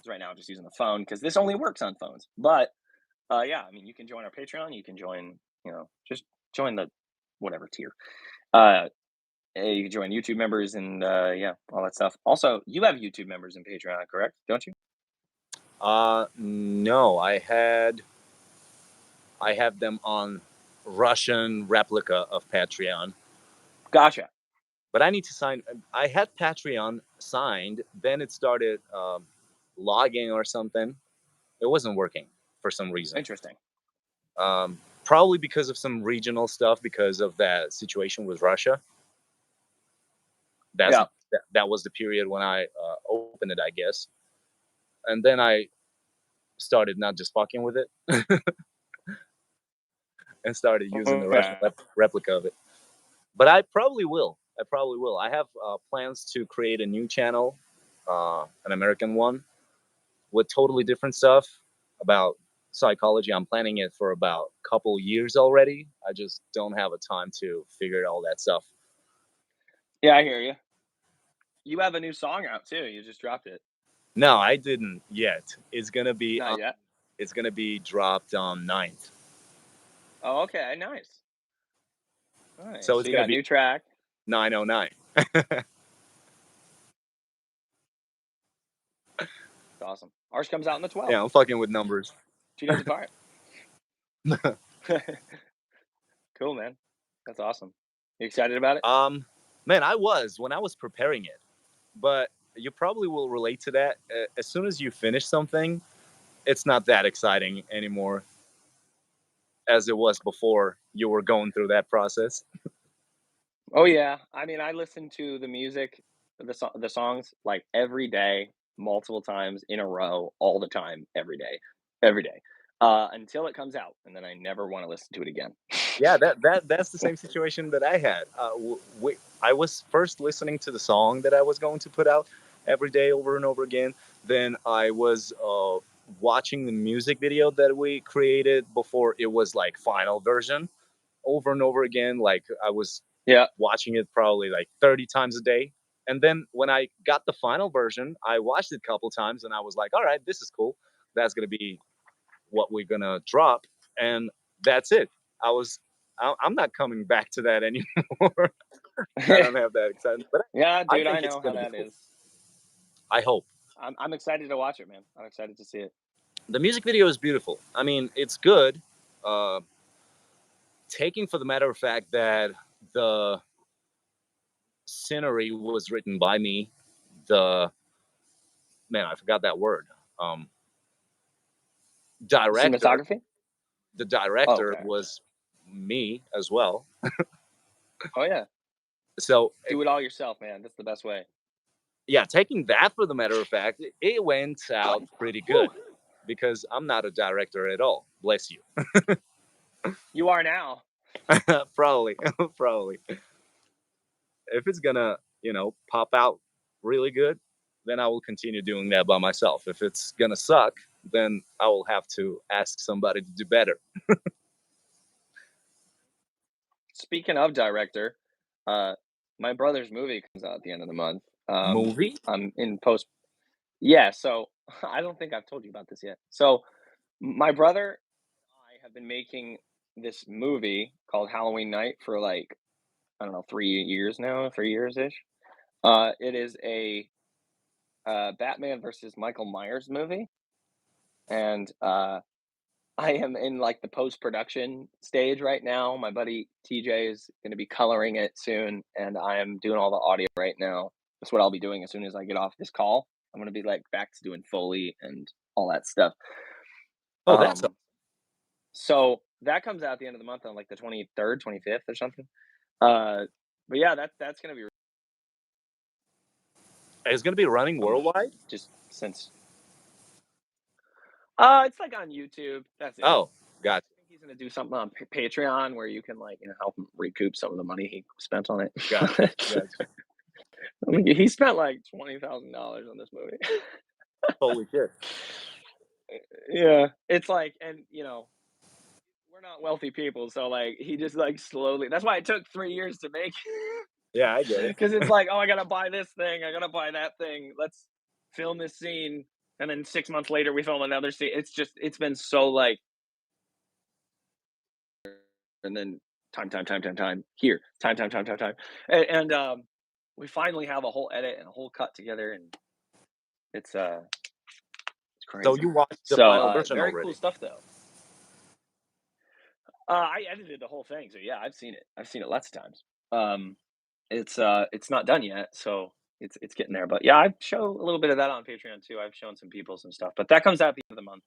right now I'm just using the phone because this only works on phones. But yeah, I mean, you can join our Patreon. You can join, just join the whatever tier. You can join YouTube members and yeah, all that stuff. Also, you have YouTube members in Patreon, correct? Don't you? no, I have them on Russian replica of Patreon, Gotcha. but I need to sign. I had Patreon signed, then it started logging or something. It wasn't working for some reason. Interesting. Probably because of some regional stuff, because of that situation with Russia. Yeah. That was the period when I opened it, I guess, and then I started not just fucking with it and started using the Russian replica of it. But I probably will. I have plans to create a new channel, an American one, with totally different stuff about psychology. I'm planning it for about a couple years already. I just don't have a time to figure all that stuff. Yeah, I hear you. You have a new song out too. You just dropped it. No, I didn't yet. It's gonna be Not yet. It's gonna be dropped on 9th. Oh, okay, nice. So it's you gonna got be new track. 909. It's awesome. Ours comes out in the 12th. Yeah, I'm fucking with numbers. 2 days apart. Cool, man. That's awesome. You excited about it? Man, I was when I was preparing it, but you probably will relate to that. As soon as you finish something, it's not that exciting anymore as it was before you were going through that process. Oh yeah. I mean, I listen to the music, the songs like every day, multiple times in a row, all the time, every day, until it comes out, and then I never want to listen to it again. Yeah, that's the same situation that I had. I was first listening to the song that I was going to put out every day over and over again. Then I was watching the music video that we created before it was like final version over and over again. Like I was Yeah. watching it probably like 30 times a day. And then when I got the final version, I watched it a couple times and I was like, all right, this is cool. That's going to be what we're going to drop. And that's it. I'm not coming back to that anymore. I don't have that excitement. But Yeah, dude, I think it's know how gonna be that cool. is. I hope. I'm excited to watch it, man. I'm excited to see it. The music video is beautiful. I mean, it's good. Taking for the matter of fact that the scenery was written by me. I forgot that word. Director. Cinematography? The director Okay. was me as well. Oh yeah. So Do it all yourself, man. That's the best way. yeah, taking that for the matter of fact, it went out pretty good because I'm not a director at all. Bless you. You are now. Probably. If it's gonna, pop out really good, then I will continue doing that by myself. If it's gonna suck, then I will have to ask somebody to do better. Speaking of director, my brother's movie comes out at the end of the month. Movie? I'm in post. Yeah, so I don't think I've told you about this yet. So my brother and I have been making this movie called Halloween Night for like, I don't know, 3 years now, 3 years ish. It is a Batman versus Michael Myers movie, and I am in like the post production stage right now. My buddy TJ is going to be coloring it soon, and I am doing all the audio right now. That's what I'll be doing as soon as I get off this call. I'm going to be like back to doing Foley and all that stuff. Oh, that's So that comes out at the end of the month on like the 23rd, 25th or something. But yeah, that's going to be it's gonna be running worldwide. just since it's like on YouTube. That's it. Oh, gotcha. I think he's gonna do something on Patreon where you can like help him recoup some of the money he spent on it. Gotcha. Gotcha. I mean, he spent like $20,000 on this movie. Holy shit. Yeah, it's like, and we're not wealthy people, so like he just like slowly. That's why it took 3 years to make. Yeah, I get it. Because it's like, oh, I gotta buy this thing, I gotta buy that thing. Let's film this scene, and then 6 months later we film another scene. It's been so like, and then time here, time, and we finally have a whole edit and a whole cut together, and it's crazy. So you watched the final version very already? cool stuff though. I edited the whole thing, so yeah, I've seen it lots of times. It's not done yet, so it's getting there. But yeah, I show a little bit of that on Patreon too. I've shown some people some stuff, but that comes out at the end of the month.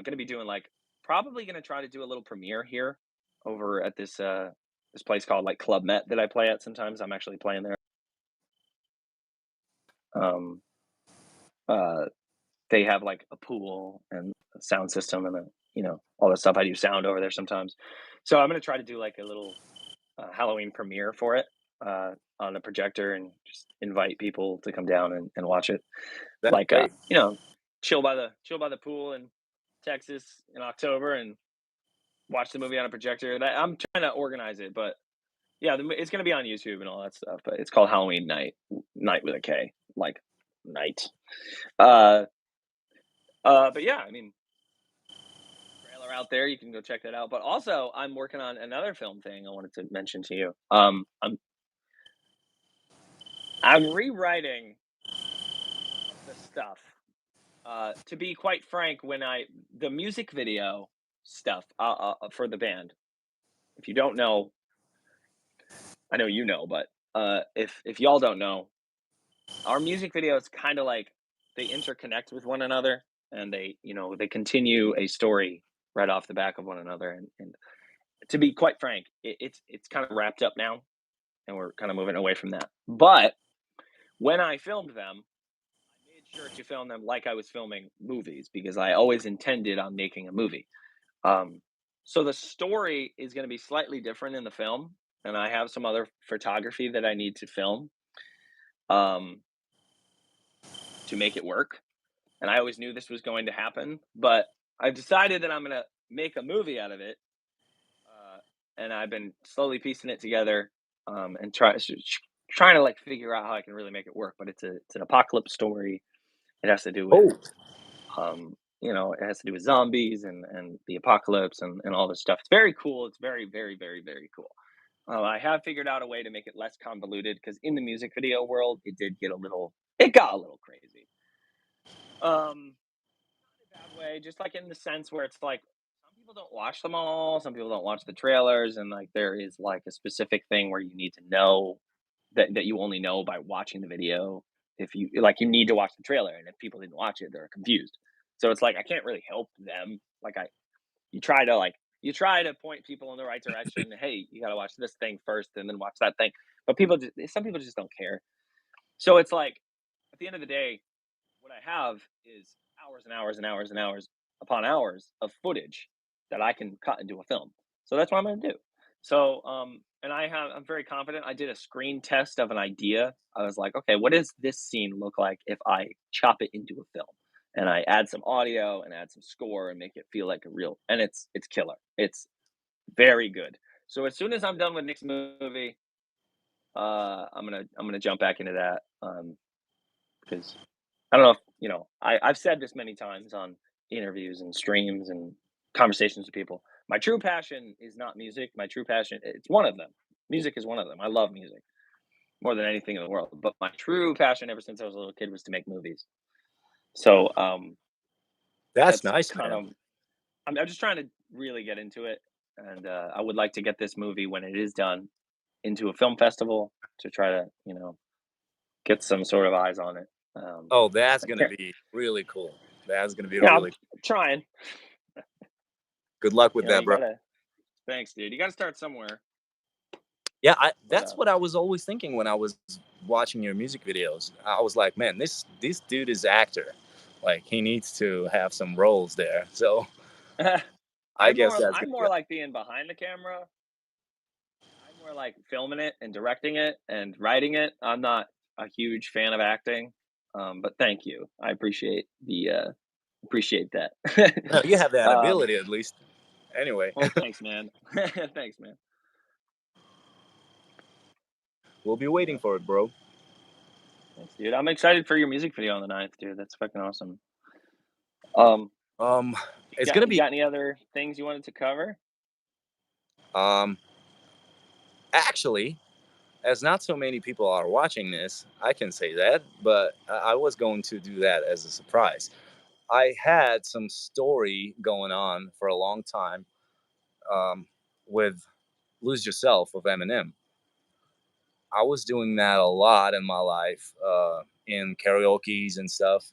Gonna be doing like, probably gonna try to do a little premiere here over at this place called like Club Met that I play at sometimes. I'm actually playing there. They have like a pool and a sound system and all that stuff. I do sound over there sometimes, so I'm gonna try to do like a little Halloween premiere for it on a projector and just invite people to come down and watch it. That's like great. chill by the pool in Texas in October and watch the movie on a projector. That I'm trying to organize it, but yeah, it's gonna be on YouTube and all that stuff. But it's called Halloween Night with a K, like night. But yeah, I mean, trailer out there, you can go check that out. But also, I'm working on another film thing I wanted to mention to you. I'm rewriting the stuff. To be quite frank, the music video stuff for the band. If you don't know, I know you know, but if y'all don't know, our music videos kind of like they interconnect with one another, and they continue a story right off the back of one another. And to be quite frank, it's kind of wrapped up now, and we're kind of moving away from that. But when I filmed them, I made sure to film them like I was filming movies, because I always intended on making a movie. So the story is going to be slightly different in the film, and I have some other photography that I need to film to make it work. And I always knew this was going to happen, but I've decided that I'm going to make a movie out of it. And I've been slowly piecing it together and trying to like figure out how I can really make it work. But it's an apocalypse story. It has to do with, it has to do with zombies and the apocalypse and all this stuff. It's very cool. It's very, very, very, very cool. I have figured out a way to make it less convoluted, because in the music video world, it got a little crazy. Not in a bad way, just like in the sense where it's like some people don't watch them all, some people don't watch the trailers, and like there is like a specific thing where you need to know that you only know by watching the video. If you need to watch the trailer, and if people didn't watch it, they're confused. So it's like I can't really help them. Like you try to point people in the right direction. Hey, you got to watch this thing first and then watch that thing. But some people just don't care. So it's like at the end of the day, what I have is hours and hours and hours and hours upon hours of footage that I can cut into a film. So that's what I'm going to do. So, and I'm very confident. I did a screen test of an idea. I was like, okay, what does this scene look like if I chop it into a film? and I add some audio and add some score and make it feel like a real. And it's killer. It's very good. So as soon as I'm done with Nick's movie, I'm gonna jump back into that because I don't know if I've said this many times on interviews and streams and conversations with people. My true passion is not music. My true passion, it's one of them. Music is one of them. I love music more than anything in the world. But my true passion ever since I was a little kid was to make movies. So That's that's nice, kind man. of I'm just trying to really get into it, and I would like to get this movie when it is done into a film festival to try to get some sort of eyes on it. Oh, that's I gonna can't, be really cool. That's gonna be yeah, I'm really trying. good luck with that, You bro. gotta. Thanks, dude. You gotta start somewhere. Yeah, But that's what I was always thinking when I was watching your music videos. I was like, man, this dude is actor. Like he needs to have some roles there. So I guess that's I'm gonna more be like being behind the camera. I'm more like filming it and directing it and writing it. I'm not a huge fan of acting. But thank you. I appreciate that. no, you have that um, ability at least. Anyway, well, thanks, man. Thanks, man. we'll be waiting Yeah, for it, bro. thanks, dude. I'm excited for your music video on the 9th, dude. That's fucking awesome. Um, Um, it's got gonna you be got any other things you wanted to cover? um actually, as not so many people are watching this, I can say that, but I was going to do that as a surprise. I had some story going on for a long time um, with Lose Yourself of Eminem. I was doing that a lot in my life, in karaoke's and stuff.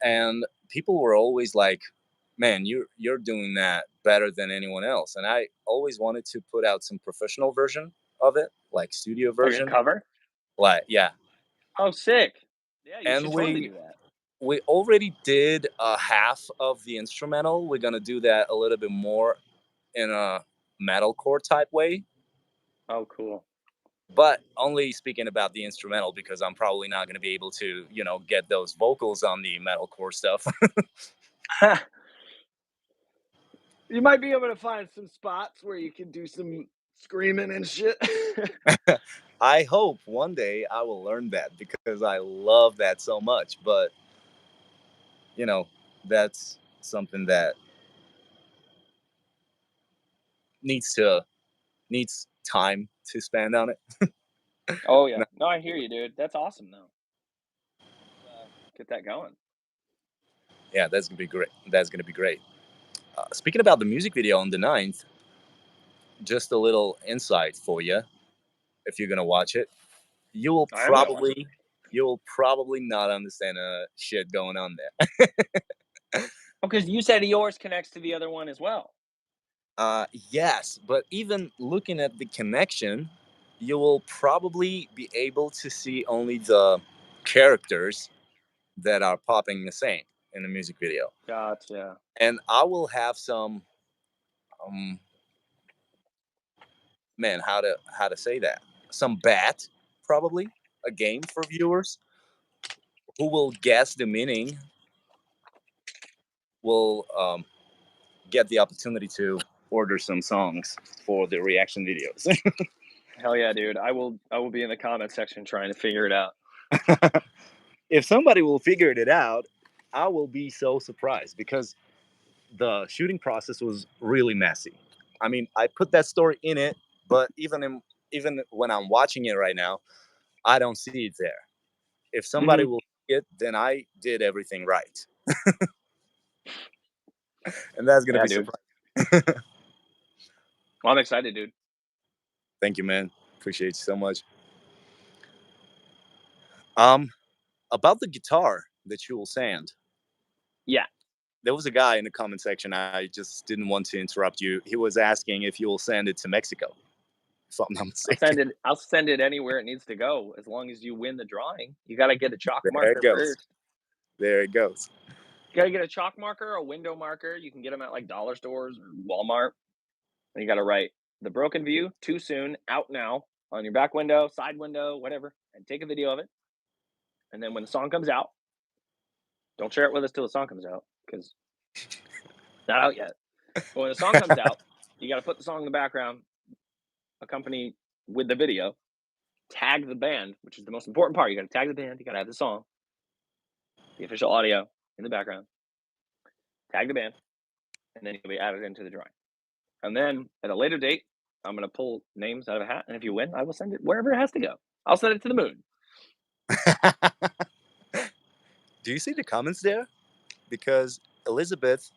And people were always like, man, you're doing that better than anyone else. And I always wanted to put out some professional version of it, like studio Like a version. cover? Like, yeah. Oh, sick. Yeah, you And should totally do that. we already did half of the instrumental. We're gonna do that a little bit more in a metalcore type way, Oh, cool. but only speaking about the instrumental because I'm probably not gonna be able to, get those vocals on the metalcore stuff. You might be able to find some spots where you can do some screaming and shit. I hope one day I will learn that because I love that so much. But you know, that's something that needs to needs time to spend on it. Oh, yeah. No, I hear you, dude. That's awesome, though. Get that going. Yeah, that's gonna be great. That's gonna be great. Speaking about the music video on the 9th, just a little insight for you. If you're gonna watch it, you will I am gonna watch it. probably you will probably not understand shit going on there. Oh, because you said yours connects to the other one as well. Yes, but even looking at the connection, you will probably be able to see only the characters that are popping the same in the music video. Gotcha. And I will have some um man, how to say that? Some bet, probably a game for viewers who will guess the meaning will get the opportunity to order some songs for the reaction videos. Hell yeah, dude. I will be in the comment section trying to figure it out. If somebody will figure it out, I will be so surprised because the shooting process was really messy. I mean, I put that story in it, but even when I'm watching it right now, I don't see it there. If somebody Mhm. will see it, then I did everything right, and that's gonna Yeah, be dude. surprising. Well, I'm excited, dude. Thank you, man. Appreciate you so much. Um, about the guitar that you will send, Yeah. there was a guy in the comment section. I just didn't want to interrupt you. He was asking if you will send it to Mexico, if I'm not mistaken. I'll send it anywhere it needs to go as long as you win the drawing. You gotta get a chalk There it marker goes. first. There it goes. You gotta get a chalk marker, a window marker. You can get them at like dollar stores or Walmart. And you gotta write the broken view, too soon, out now on your back window, side window, whatever, and take a video of it. And then when the song comes out, Don't share it with us till the song comes out, because it's not out yet. But when the song comes out, you got to put the song in the background, accompany with the video, tag the band, which is the most important part. You got to tag the band. You got to have the song, the official audio in the background, tag the band, and then you'll be added into the drawing. And then at a later date, I'm going to pull names out of a hat, and if you win, I will send it wherever it has to go. I'll send it to the moon. Do you see the comments there? Because Elizabeth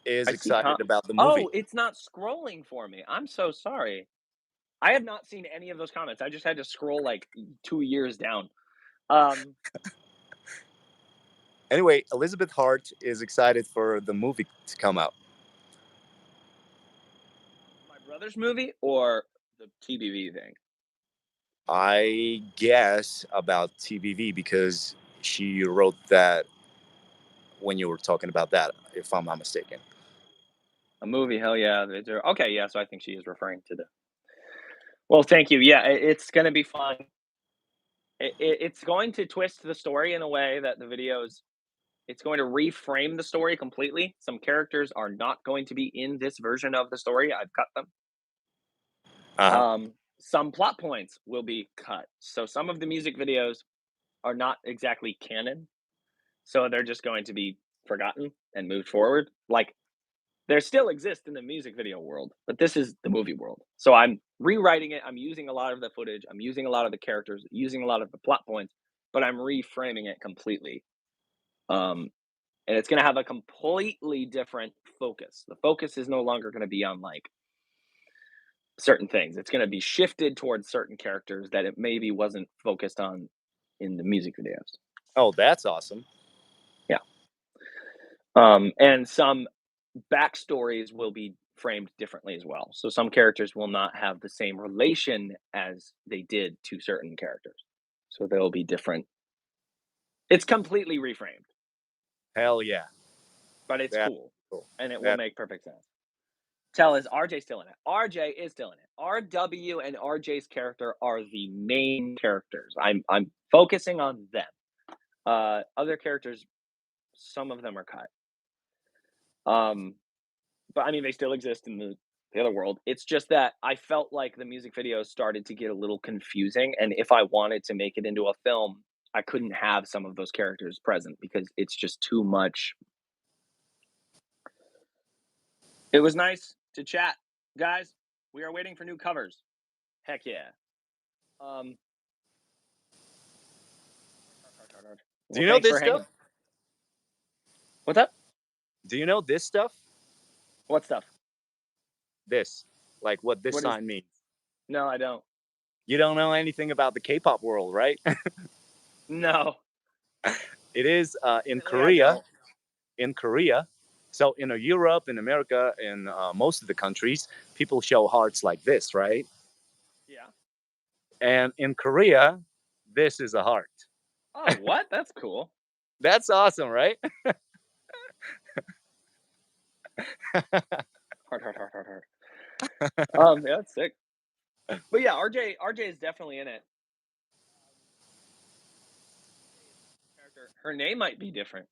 is excited about the movie. Oh, it's not scrolling for me. I'm so sorry. I have not seen any of those comments. I just had to scroll like 2 years down. Anyway, Elizabeth Hart is excited for the movie to come out. My brother's movie or the TBV thing? I guess about TBV, because she wrote that when you were talking about that, if I'm not mistaken. A movie, hell yeah. Okay, yeah, so I think she is referring to the... Well, thank you. Yeah, it's going to be fun. It's going to twist the story in a way that the videos... It's going to reframe the story completely. Some characters are not going to be in this version of the story. I've cut them. Some plot points will be cut. So some of the music videos are not exactly canon. So they're just going to be forgotten and moved forward. Like, they still exist in the music video world, but this is the movie world. So I'm rewriting it. I'm using a lot of the footage. I'm using a lot of the characters, using a lot of the plot points, but I'm reframing it completely. And it's going to have a completely different focus. The focus is no longer going to be on like certain things. It's going to be shifted towards certain characters that it maybe wasn't focused on in the music videos. Oh, that's awesome. Yeah. And some backstories will be framed differently as well. So some characters will not have the same relation as they did to certain characters. So they'll be different. It's completely reframed. Hell yeah. But it's That's cool. cool. And it will make perfect sense. Tell, is RJ still in it? RJ is still in it. RW and RJ's character are the main characters. I'm focusing on them. Other characters, some of them are cut. But I mean, they still exist in the other world. It's just that I felt like the music videos started to get a little confusing, and if I wanted to make it into a film, I couldn't have some of those characters present because it's just too much. It was nice to chat, guys. We are waiting for new covers. Heck yeah. Do you know this stuff? What's up? Do you know this stuff? What stuff? This. Like what this sign means. No, I don't. You don't know anything about the K-pop world, right? No. It is in Korea. In Korea. So in Europe, in America, in most of the countries, people show hearts like this, right? Yeah. And in Korea, this is a heart. Oh, what? That's cool. That's awesome, right? Heart. Yeah, that's sick. But yeah, RJ is definitely in it. Her name might be different.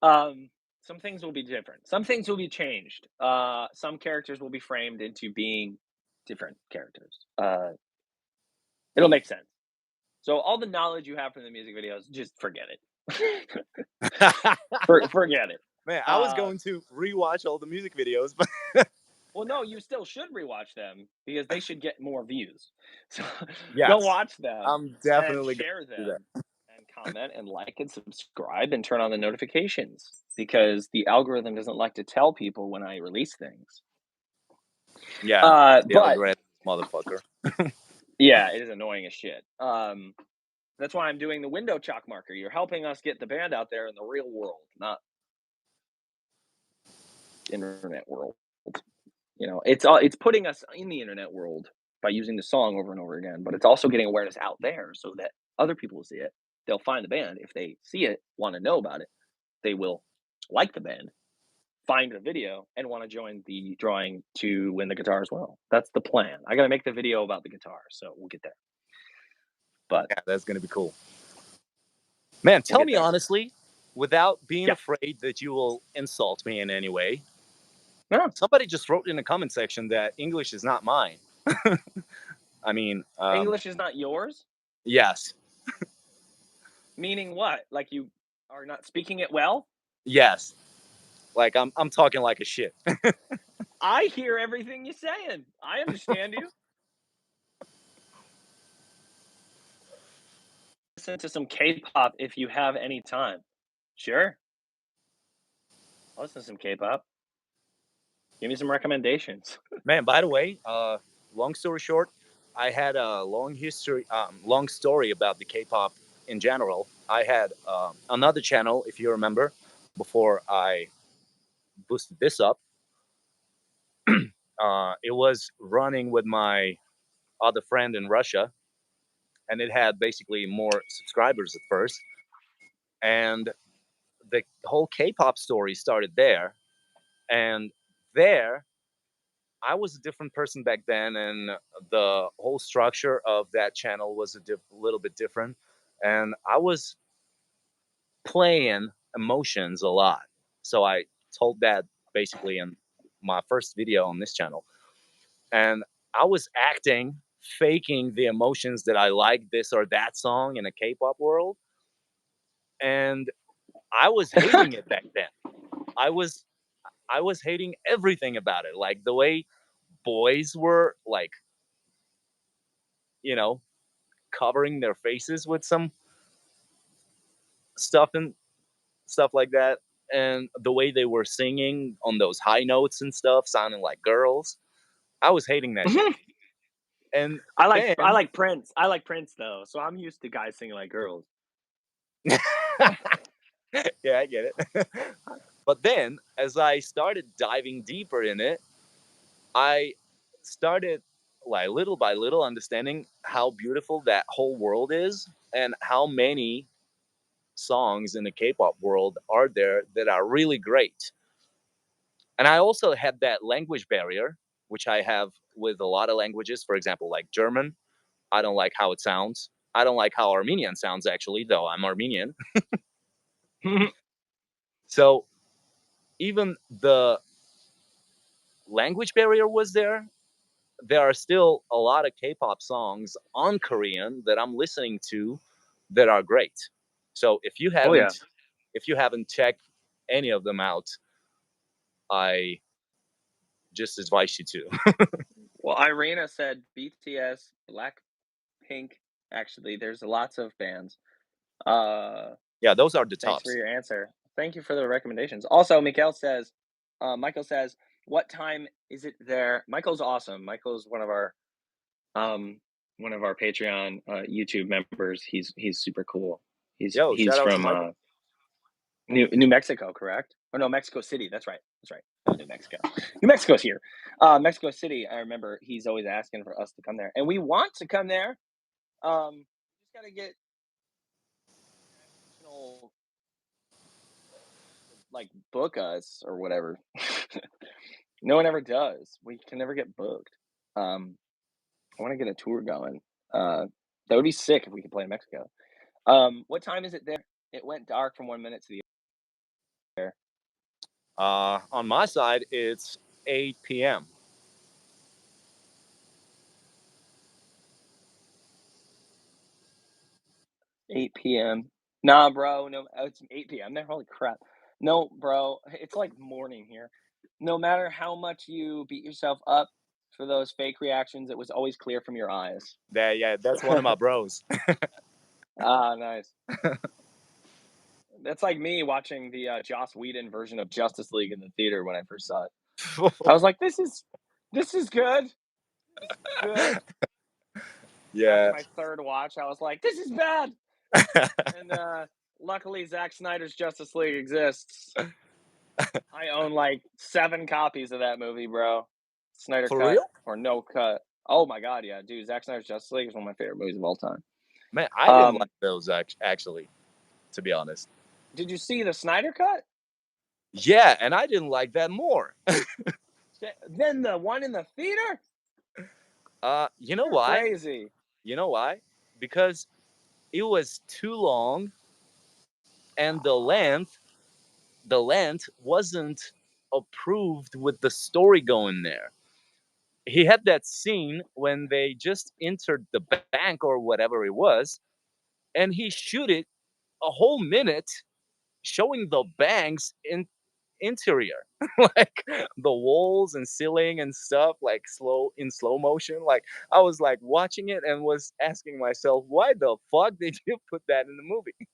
Some things will be different. Some things will be changed. Some characters will be framed into being different characters. It'll make sense. So all the knowledge you have from the music videos, just forget it. Forget it. Man, I was going to rewatch all the music videos, but well, no, you still should rewatch them because they should get more views. So yes, go watch them. I'm definitely and share them and comment and like and subscribe and turn on the notifications because the algorithm doesn't like to tell people when I release things. Yeah, the algorithm, motherfucker. Yeah, it is annoying as shit. That's why I'm doing the window chalk marker. You're helping us get the band out there in the real world, not internet world. You know, it's putting us in the internet world by using the song over and over again, but it's also getting awareness out there so that other people will see it. They'll find the band. If they see it, want to know about it, they will like the band, find the video, and want to join the drawing to win the guitar as well. That's the plan. I got to make the video about the guitar, so we'll get there. But yeah, that's going to be cool. Man, tell me honestly, without being Yeah. afraid that you will insult me in any way. No. Somebody just wrote in the comment section that English is not mine. I mean, English is not yours? yes, Meaning what? Like you are not speaking it well? yes. Like I'm talking like a shit. I hear everything you're saying. I understand you. Listen to some K-pop if you have any time. Sure. I'll listen to some K-pop. Give me some recommendations. Man, by the way, long story short, I had a long story about the K-pop in general. I had another channel, if you remember, before I boosted this up. It was running with my other friend in Russia, and it had basically more subscribers at first. And the whole K-pop story started there. And there, I was a different person back then, and the whole structure of that channel was a little bit different. And I was playing emotions a lot. So I told that basically in my first video on this channel. And I was faking the emotions that I like this or that song in a K-pop world. And I was hating it back then. I was hating everything about it. Like the way boys were like, covering their faces with some stuff and stuff like that. And the way they were singing on those high notes and stuff, sounding like girls. I was hating that shit. And I like Prince. I like Prince though, so I'm used to guys singing like girls. yeah, I get it. But then, as I started diving deeper in it, I started like little by little understanding how beautiful that whole world is and how many songs in the K-pop world are there that are really great. And I also had that language barrier, which I have with a lot of languages. For example, like German, I don't like how it sounds. I don't like how Armenian sounds, actually, though I'm Armenian. So even the language barrier was there. There are still a lot of K-pop songs on Korean that I'm listening to that are great. So if you haven't checked any of them out, I just advise you to. Well, Irina said BTS, Blackpink. Actually, there's lots of bands. Yeah, those are the Thanks tops. for your answer. Thank you for the recommendations. Also, Michael says, "What time is it there?" Michael's awesome. Michael's one of our Patreon YouTube members. He's super cool. He's Yo, he's shout out to from Michael. New Mexico, correct? Oh no, Mexico City. That's right. Not New Mexico. New Mexico's here. Mexico City. I remember he's always asking for us to come there, and we want to come there. We just gotta get national, like, book us or whatever. No one ever does. We can never get booked. I want to get a tour going. That would be sick if we could play in Mexico. What time is it there? It went dark from 1 minute to the other. On my side, it's 8 p.m. 8 p.m. Nah, bro. No, it's 8 p.m. there. Holy crap. No, bro. It's like morning here. No matter how much you beat yourself up for those fake reactions, it was always clear from your eyes. That's one of my bros. Ah, nice. That's like me watching the Joss Whedon version of Justice League in the theater when I first saw it. I was like, this is good. This is good. Yeah. After my third watch, I was like, this is bad. And luckily, Zack Snyder's Justice League exists. I own like 7 copies of that movie, bro. Snyder For cut real? or no cut. Oh my god, yeah, dude. Zack Snyder's Justice League is one of my favorite movies of all time. Man, I didn't like those actually, to be honest. Did you see the Snyder cut? Yeah, and I didn't like that more. Then the one in the theater? You know You're why? crazy. You know why? Because it was too long, and the length wasn't approved with the story going there. He had that scene when they just entered the bank or whatever it was, and he shoot it a whole minute showing the bank's interior, like the walls and ceiling and stuff, like in slow motion. Like I was like watching it and was asking myself, why the fuck did you put that in the movie?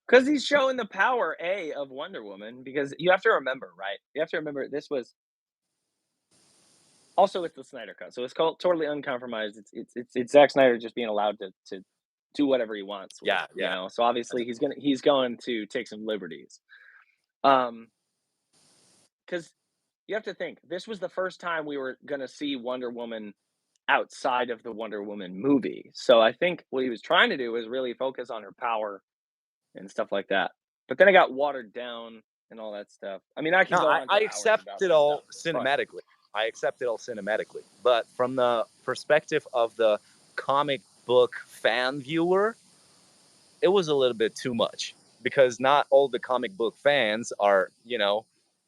Because he's showing the power of Wonder Woman. Because you have to remember, right? You have to remember this was also it's the Snyder cut, so it's called totally uncompromised. It's Zack Snyder just being allowed to do whatever he wants with, Yeah. So obviously he's going to take some liberties. Because you have to think this was the first time we were gonna see Wonder Woman outside of the Wonder Woman movie. So I think what he was trying to do was really focus on her power and stuff like that. But then it got watered down and all that stuff. I mean, I can No, go on for I hours accept about it this all stuff. It's fun. cinematically. I accept it all cinematically. But from the perspective of the comic book fan viewer, it was a little bit too much, because not all the comic book fans are,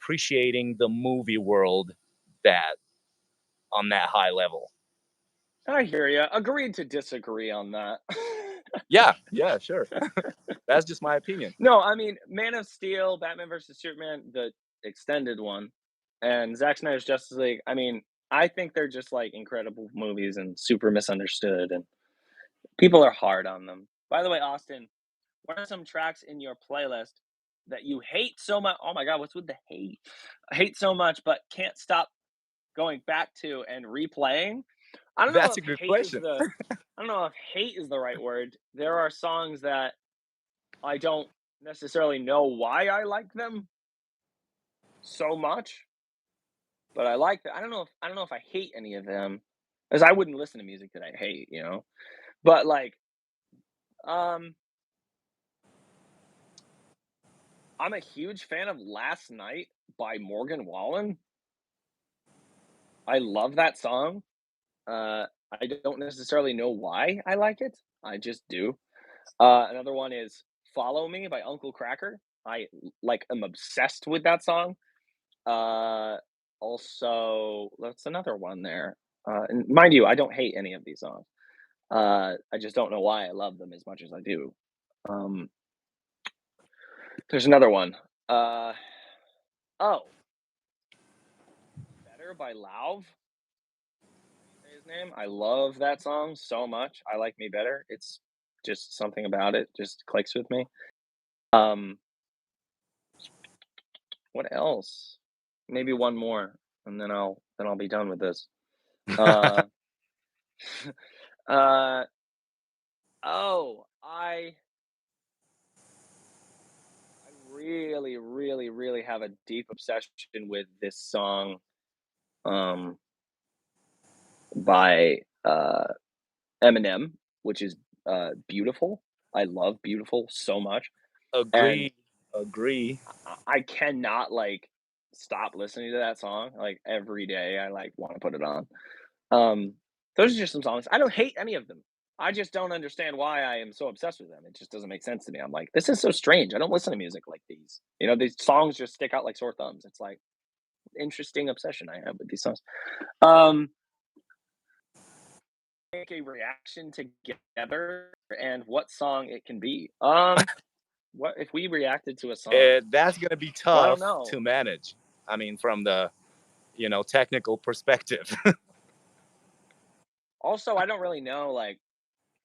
appreciating the movie world that on that high level. I hear you. Agreed to disagree on that. Yeah, sure. That's just my opinion. No, I mean, Man of Steel, Batman versus Superman, the extended one, and Zack Snyder's Justice League. I mean, I think they're just like incredible movies and super misunderstood, and people are hard on them. By the way, Austin, what are some tracks in your playlist that you hate so much? Oh my God, what's with the hate? I hate so much, but can't stop going back to and replaying. I don't know That's if a good hate is question. the I don't know if hate is the right word. There are songs that I don't necessarily know why I like them so much, but I like them. I don't know if I hate any of them, because I wouldn't listen to music that I hate. But like, um, I'm a huge fan of "Last Night" by Morgan Wallen. I love that song. I don't necessarily know why I like it. I just do. Another one is "Follow Me" by Uncle Cracker. I am obsessed with that song. Uh, Also, that's another one there. And mind you, I don't hate any of these songs. I just don't know why I love them as much as I do. Um, there's another one. Oh, "Better" by Lauv. Say his name. I love that song so much. I like "Me Better." It's just something about it just clicks with me. Um, what else? Maybe one more, and then I'll be done with this. Uh, uh, oh, I really, really, really have a deep obsession with this song, um, by Eminem, which is "Beautiful." I love "Beautiful" so much, and Agree. I cannot stop listening to that song every day. I want to put it on. Um, those are just some songs. I don't hate any of them. I just don't understand why I am so obsessed with them. It just doesn't make sense to me. I'm like, this is so strange. I don't listen to music like these. These songs just stick out like sore thumbs. It's like interesting obsession I have with these songs. Um, make a reaction together and what song it can be. What if we reacted to a song? That's gonna be Well, I don't tough know. to manage. I mean, from the technical perspective. Also, I don't really know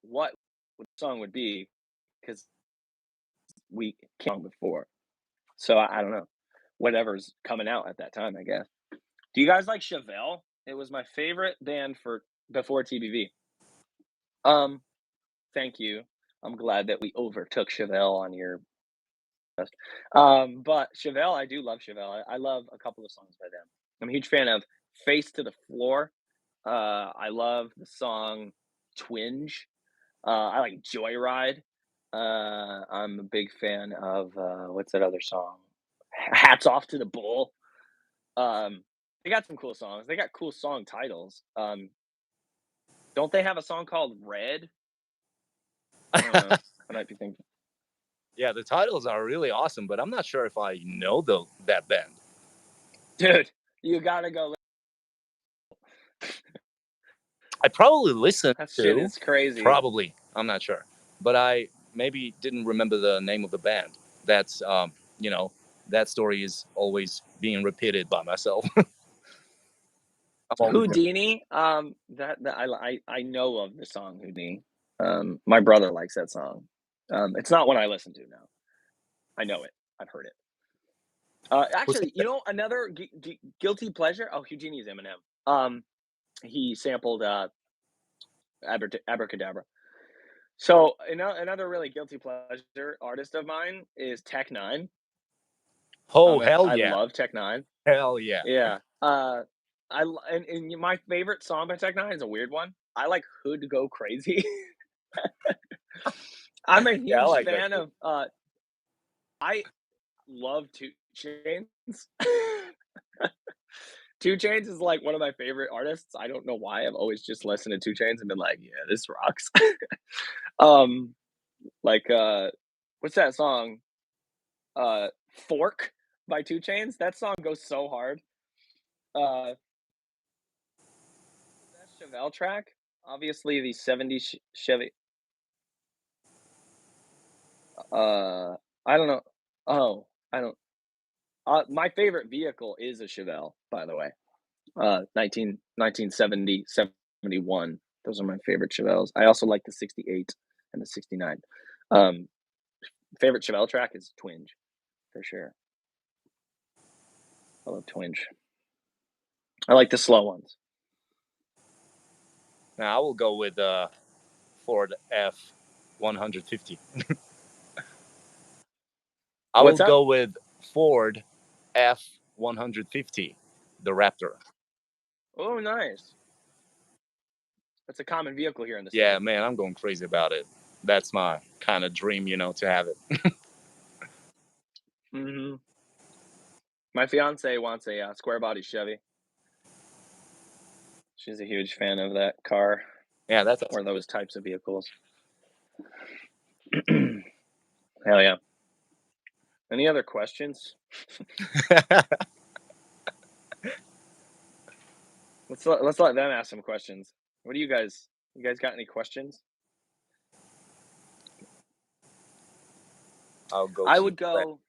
what the song would be because we came on before. So I don't know. Whatever's coming out at that time, I guess. Do you guys like Chevelle? It was my favorite band for before TBV. Um, Thank you. I'm glad that we overtook Chevelle on your list. But Chevelle, I do love Chevelle. I love a couple of songs by them. I'm a huge fan of Face to the Floor. I love the song Twinge. I like Joyride. I'm a big fan of what's that other song? Hats Off to the Bull. Um, they got some cool songs. They got cool song titles. Don't they have a song called Red? I don't know. I might be thinking. Yeah, the titles are really awesome, but I'm not sure if I know that band. Dude, you gotta go. I probably listened That shit to, is crazy. probably, I'm not sure, but I maybe didn't remember the name of the band. That's, you know, that story is always being repeated by myself. I'm always Houdini. That I know of the song Houdini. My brother likes that song. It's not one I listen to now. I know it. I've heard it. Who's Actually, you know, another guilty pleasure. Oh, Houdini's Eminem. He sampled Abracadabra. So another really guilty pleasure artist of mine is Tech 9. Oh, hell I yeah. love Tech 9. Hell yeah. Yeah. And my favorite song by Tech 9 is a weird one. I like Hood Go Crazy. I'm a huge Yeah, I like that fan too. of I love 2 Chainz. 2 Chainz is like one of my favorite artists. I don't know why. I've always just listened to 2 Chainz and been like, yeah, this rocks. Like what's that song? Fork by 2 Chainz. That song goes so hard. Best Chevelle track, obviously the 70s Chevy. I don't know. Oh, I don't. My favorite vehicle is a Chevelle, by the way. 1970, 71. Those are my favorite Chevelles. I also like the 68 and the 69. Um, favorite Chevelle track is Twinge, for sure. I love Twinge. I like the slow ones. Now I will go with Ford F-150. I will What's up? go with Ford F-150, the Raptor. Oh, nice. That's a common vehicle here in the Yeah, States. man, I'm going crazy about it. That's my kind of dream, you know, to have it. Hmm. My fiance wants a square body Chevy. She's a huge fan of that car Yeah, that's or awesome. those types of vehicles. Hell yeah. Any other questions? Let's let them ask some questions. What do you guys got any questions? I'll go. I to would the left. go.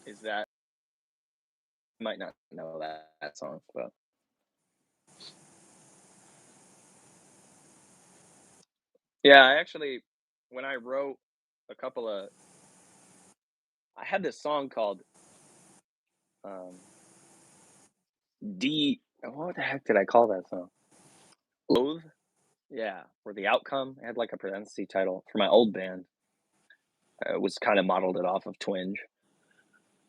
Is that you might not know that song, but yeah, I actually when I wrote a couple of I had this song called um what the heck did I call that song? Loathe? Yeah, or The Outcome. It had like a parenthesis title for my old band. It was kind of modeled it off of Twinge.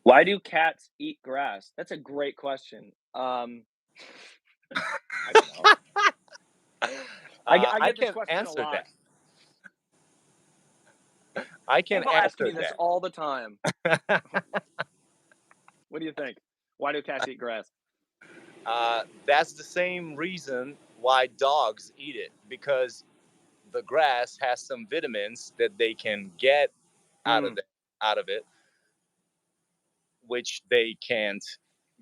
Why do cats eat grass? That's a great question. I don't know. I I get this can question a answer lot. that. I can People ask answer me this all the time. What do you think? Why do cats eat grass? That's the same reason why dogs eat it, because the grass has some vitamins that they can get out of Mm, it, which they can't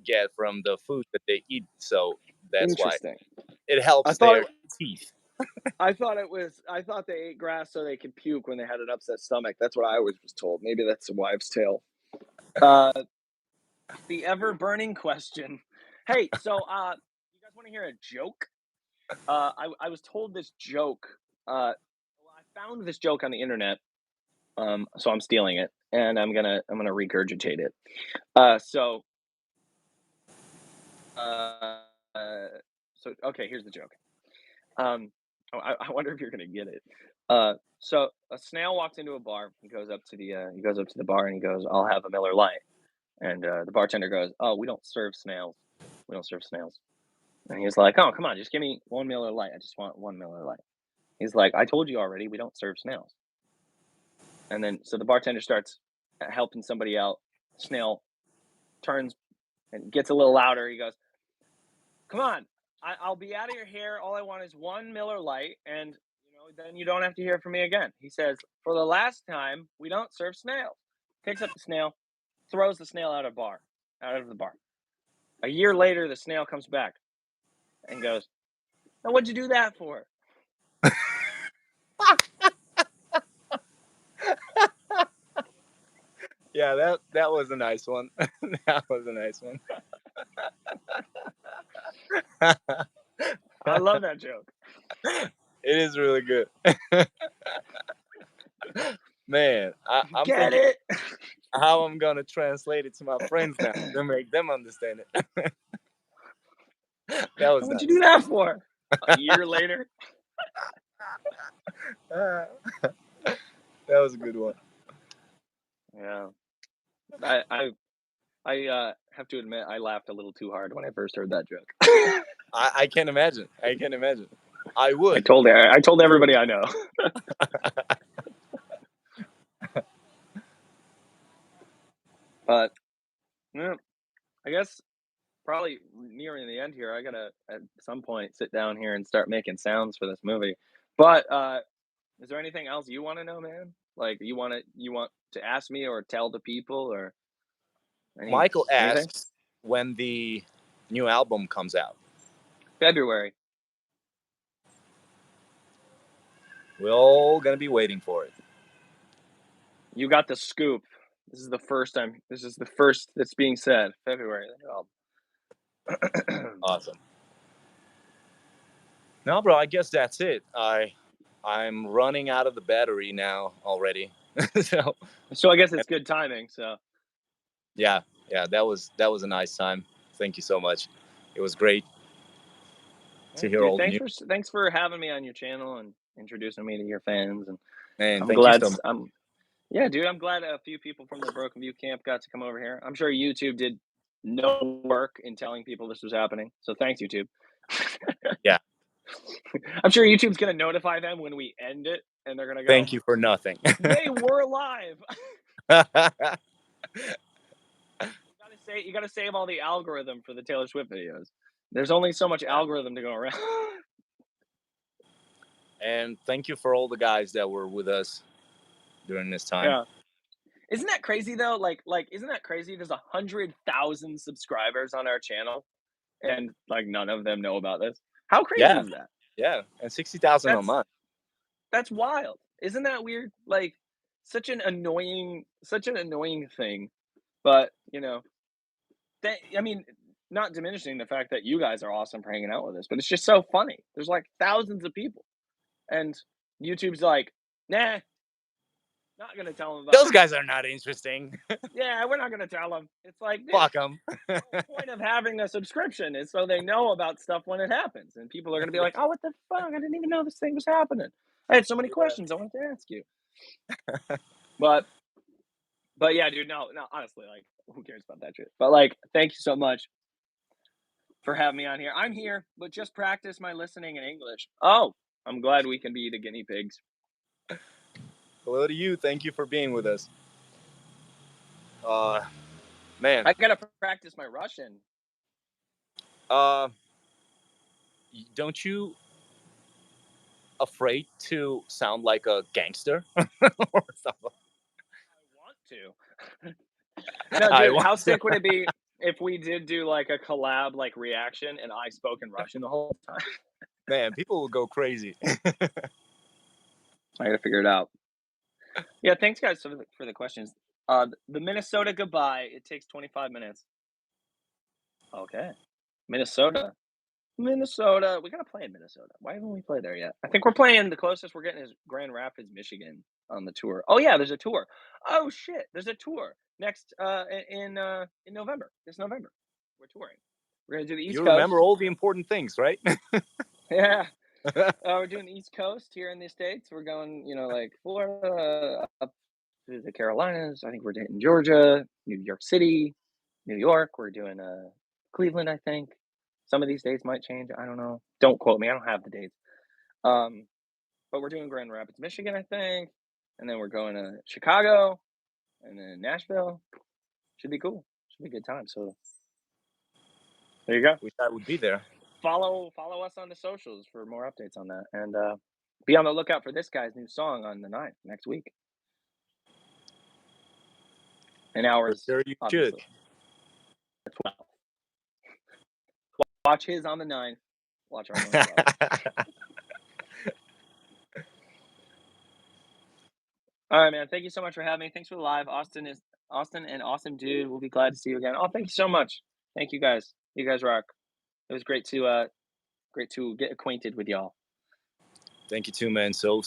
get from the food that they eat. So that's why interesting. it I helps thought their it, teeth. I thought they ate grass so they could puke when they had an upset stomach. That's what I always was told. Maybe that's a wives' tale. Uh, the ever burning question. Hey, so you guys want to hear a joke? I was told this joke. Well, I found this joke on the internet. So I'm stealing it, and I'm gonna regurgitate it. So uh, okay, here's the joke. I wonder if you're gonna get it. So a snail walks into a bar. He goes up to the bar and he goes, "I'll have a Miller Lite." And the bartender goes, "Oh, we don't serve snails. We don't serve snails." And he's like, "Oh, come on, just give me one Miller Lite. I just want one Miller Lite." He's like, "I told you already. We don't serve snails." And then so the bartender starts helping somebody out. Snail turns and gets a little louder. He goes, "Come on, I'll be out of your hair. All I want is one Miller Lite, and then you don't have to hear from me again. He says, for the last time, we don't serve snails. Picks up the snail, throws the snail out of the bar. A year later, the snail comes back and goes, now what'd you do that for? Yeah, that was a nice one. That was a nice one. I love that joke. It is really good. Man, I'm Get thinking it? how I'm gonna translate it to my friends now to make them understand it. That was What'd nice. you do that for? A year later. That was a good one. Yeah. I have to admit, I laughed a little too hard when I first heard that joke. I can't imagine. I can't imagine. I would. I told everybody I know. But yeah, I guess probably nearing the end here, I gotta at some point sit down here and start making sounds for this movie. But is there anything else you want to know, man? Like you want to ask me or tell the people or Michael anything? asks when the new album comes out. February. We're all gonna be waiting for it. You got the scoop. This is the first time. This is the first that's being said. February. Awesome. No, bro. I guess that's it. I'm running out of the battery now already. So I guess it's good timing. So yeah, that was a nice time. Thank you so much. It was great to hear all the news. Thanks for having me on your channel and introducing me to your fans. And Man, I'm thank glad. you so much. Yeah, dude. I'm glad a few people from the Broken View camp got to come over here. I'm sure YouTube did no work in telling people this was happening. So thanks, YouTube. Yeah. I'm sure YouTube's gonna notify them when we end it, and they're gonna go, Thank you for nothing. They were live. You gotta save all the algorithm for the Taylor Swift videos. There's only so much algorithm to go around. And thank you for all the guys that were with us during this time. Yeah. Isn't that crazy though? Like, isn't that crazy? There's 100,000 subscribers on our channel, and like none of them know about this. How crazy is that? Yeah, and 60,000 a month. That's wild. Isn't that weird? Like, such an annoying thing. But you know, I mean, not diminishing the fact that you guys are awesome for hanging out with us, but it's just so funny. There's like thousands of people, and YouTube's like, nah, not gonna tell them about Those guys are not interesting. Yeah, we're not gonna tell them. It's like, dude, Fuck them. the whole point of having a subscription is so they know about stuff when it happens, and people are gonna be like, oh, what the fuck? I didn't even know this thing was happening. I had so many questions I wanted to ask you. But yeah, dude, no, honestly, like, who cares about that shit? But like, thank you so much for having me on here. I'm here, but just practice my listening in English. Oh, I'm glad we can be the guinea pigs. Hello to you. Thank you for being with us. Man, I gotta practice my Russian. Don't you afraid to sound like a gangster or something? I want to. No, dude, how sick would it be if we did do like a collab, like reaction, and I spoke in Russian the whole time? Man, people will go crazy. I gotta figure it out. Yeah, thanks guys for the questions. The Minnesota goodbye. It takes 25 minutes. Okay, Minnesota. We gotta play in Minnesota. Why haven't we played there yet? I think we're playing. The closest we're getting is Grand Rapids, Michigan, on the tour. Oh yeah, there's a tour. Oh shit, there's a tour next in November. This November, we're touring. We're gonna do the East Coast. You remember all the important things, right? Yeah. We're doing the East Coast here in the States. We're going, like Florida, up to the Carolinas. I think we're hitting Georgia, New York City, New York. We're doing Cleveland, I think. Some of these dates might change. I don't know. Don't quote me. I don't have the dates. But we're doing Grand Rapids, Michigan, I think. And then we're going to Chicago and then Nashville. Should be cool. Should be a good time. So there you go. Wish I would be there. Follow us on the socials for more updates on that. And be on the lookout for this guy's new song on the 9th next week. And ours, sure you obviously. 12. Watch his on the 9th. Watch ours on the 12th. All right, man. Thank you so much for having me. Thanks for the live. Austin and awesome dude. We'll be glad to see you again. Oh, thank you so much. Thank you guys. You guys rock. It was great to get acquainted with y'all. Thank you too, man. So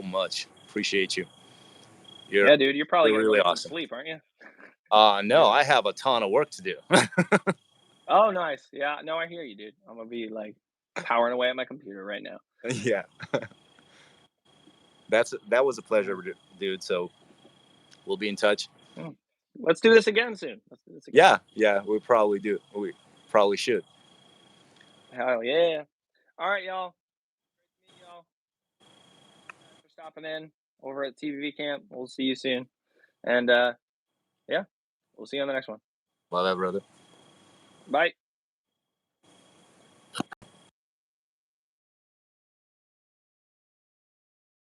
much. Appreciate you. Yeah, dude. You're probably really gonna go awesome. sleep, aren't you? No, I have a ton of work to do. Oh, nice. Yeah. No, I hear you, dude. I'm gonna be like powering away at my computer right now. Yeah. That was a pleasure, dude. So we'll be in touch. Let's do this again soon. Yeah, we probably do. We probably should. Hell yeah. All right, y'all. Great to meet y'all. Thanks for stopping in over at TVV Camp. We'll see you soon. And yeah, we'll see you on the next one. Love that, brother. Bye.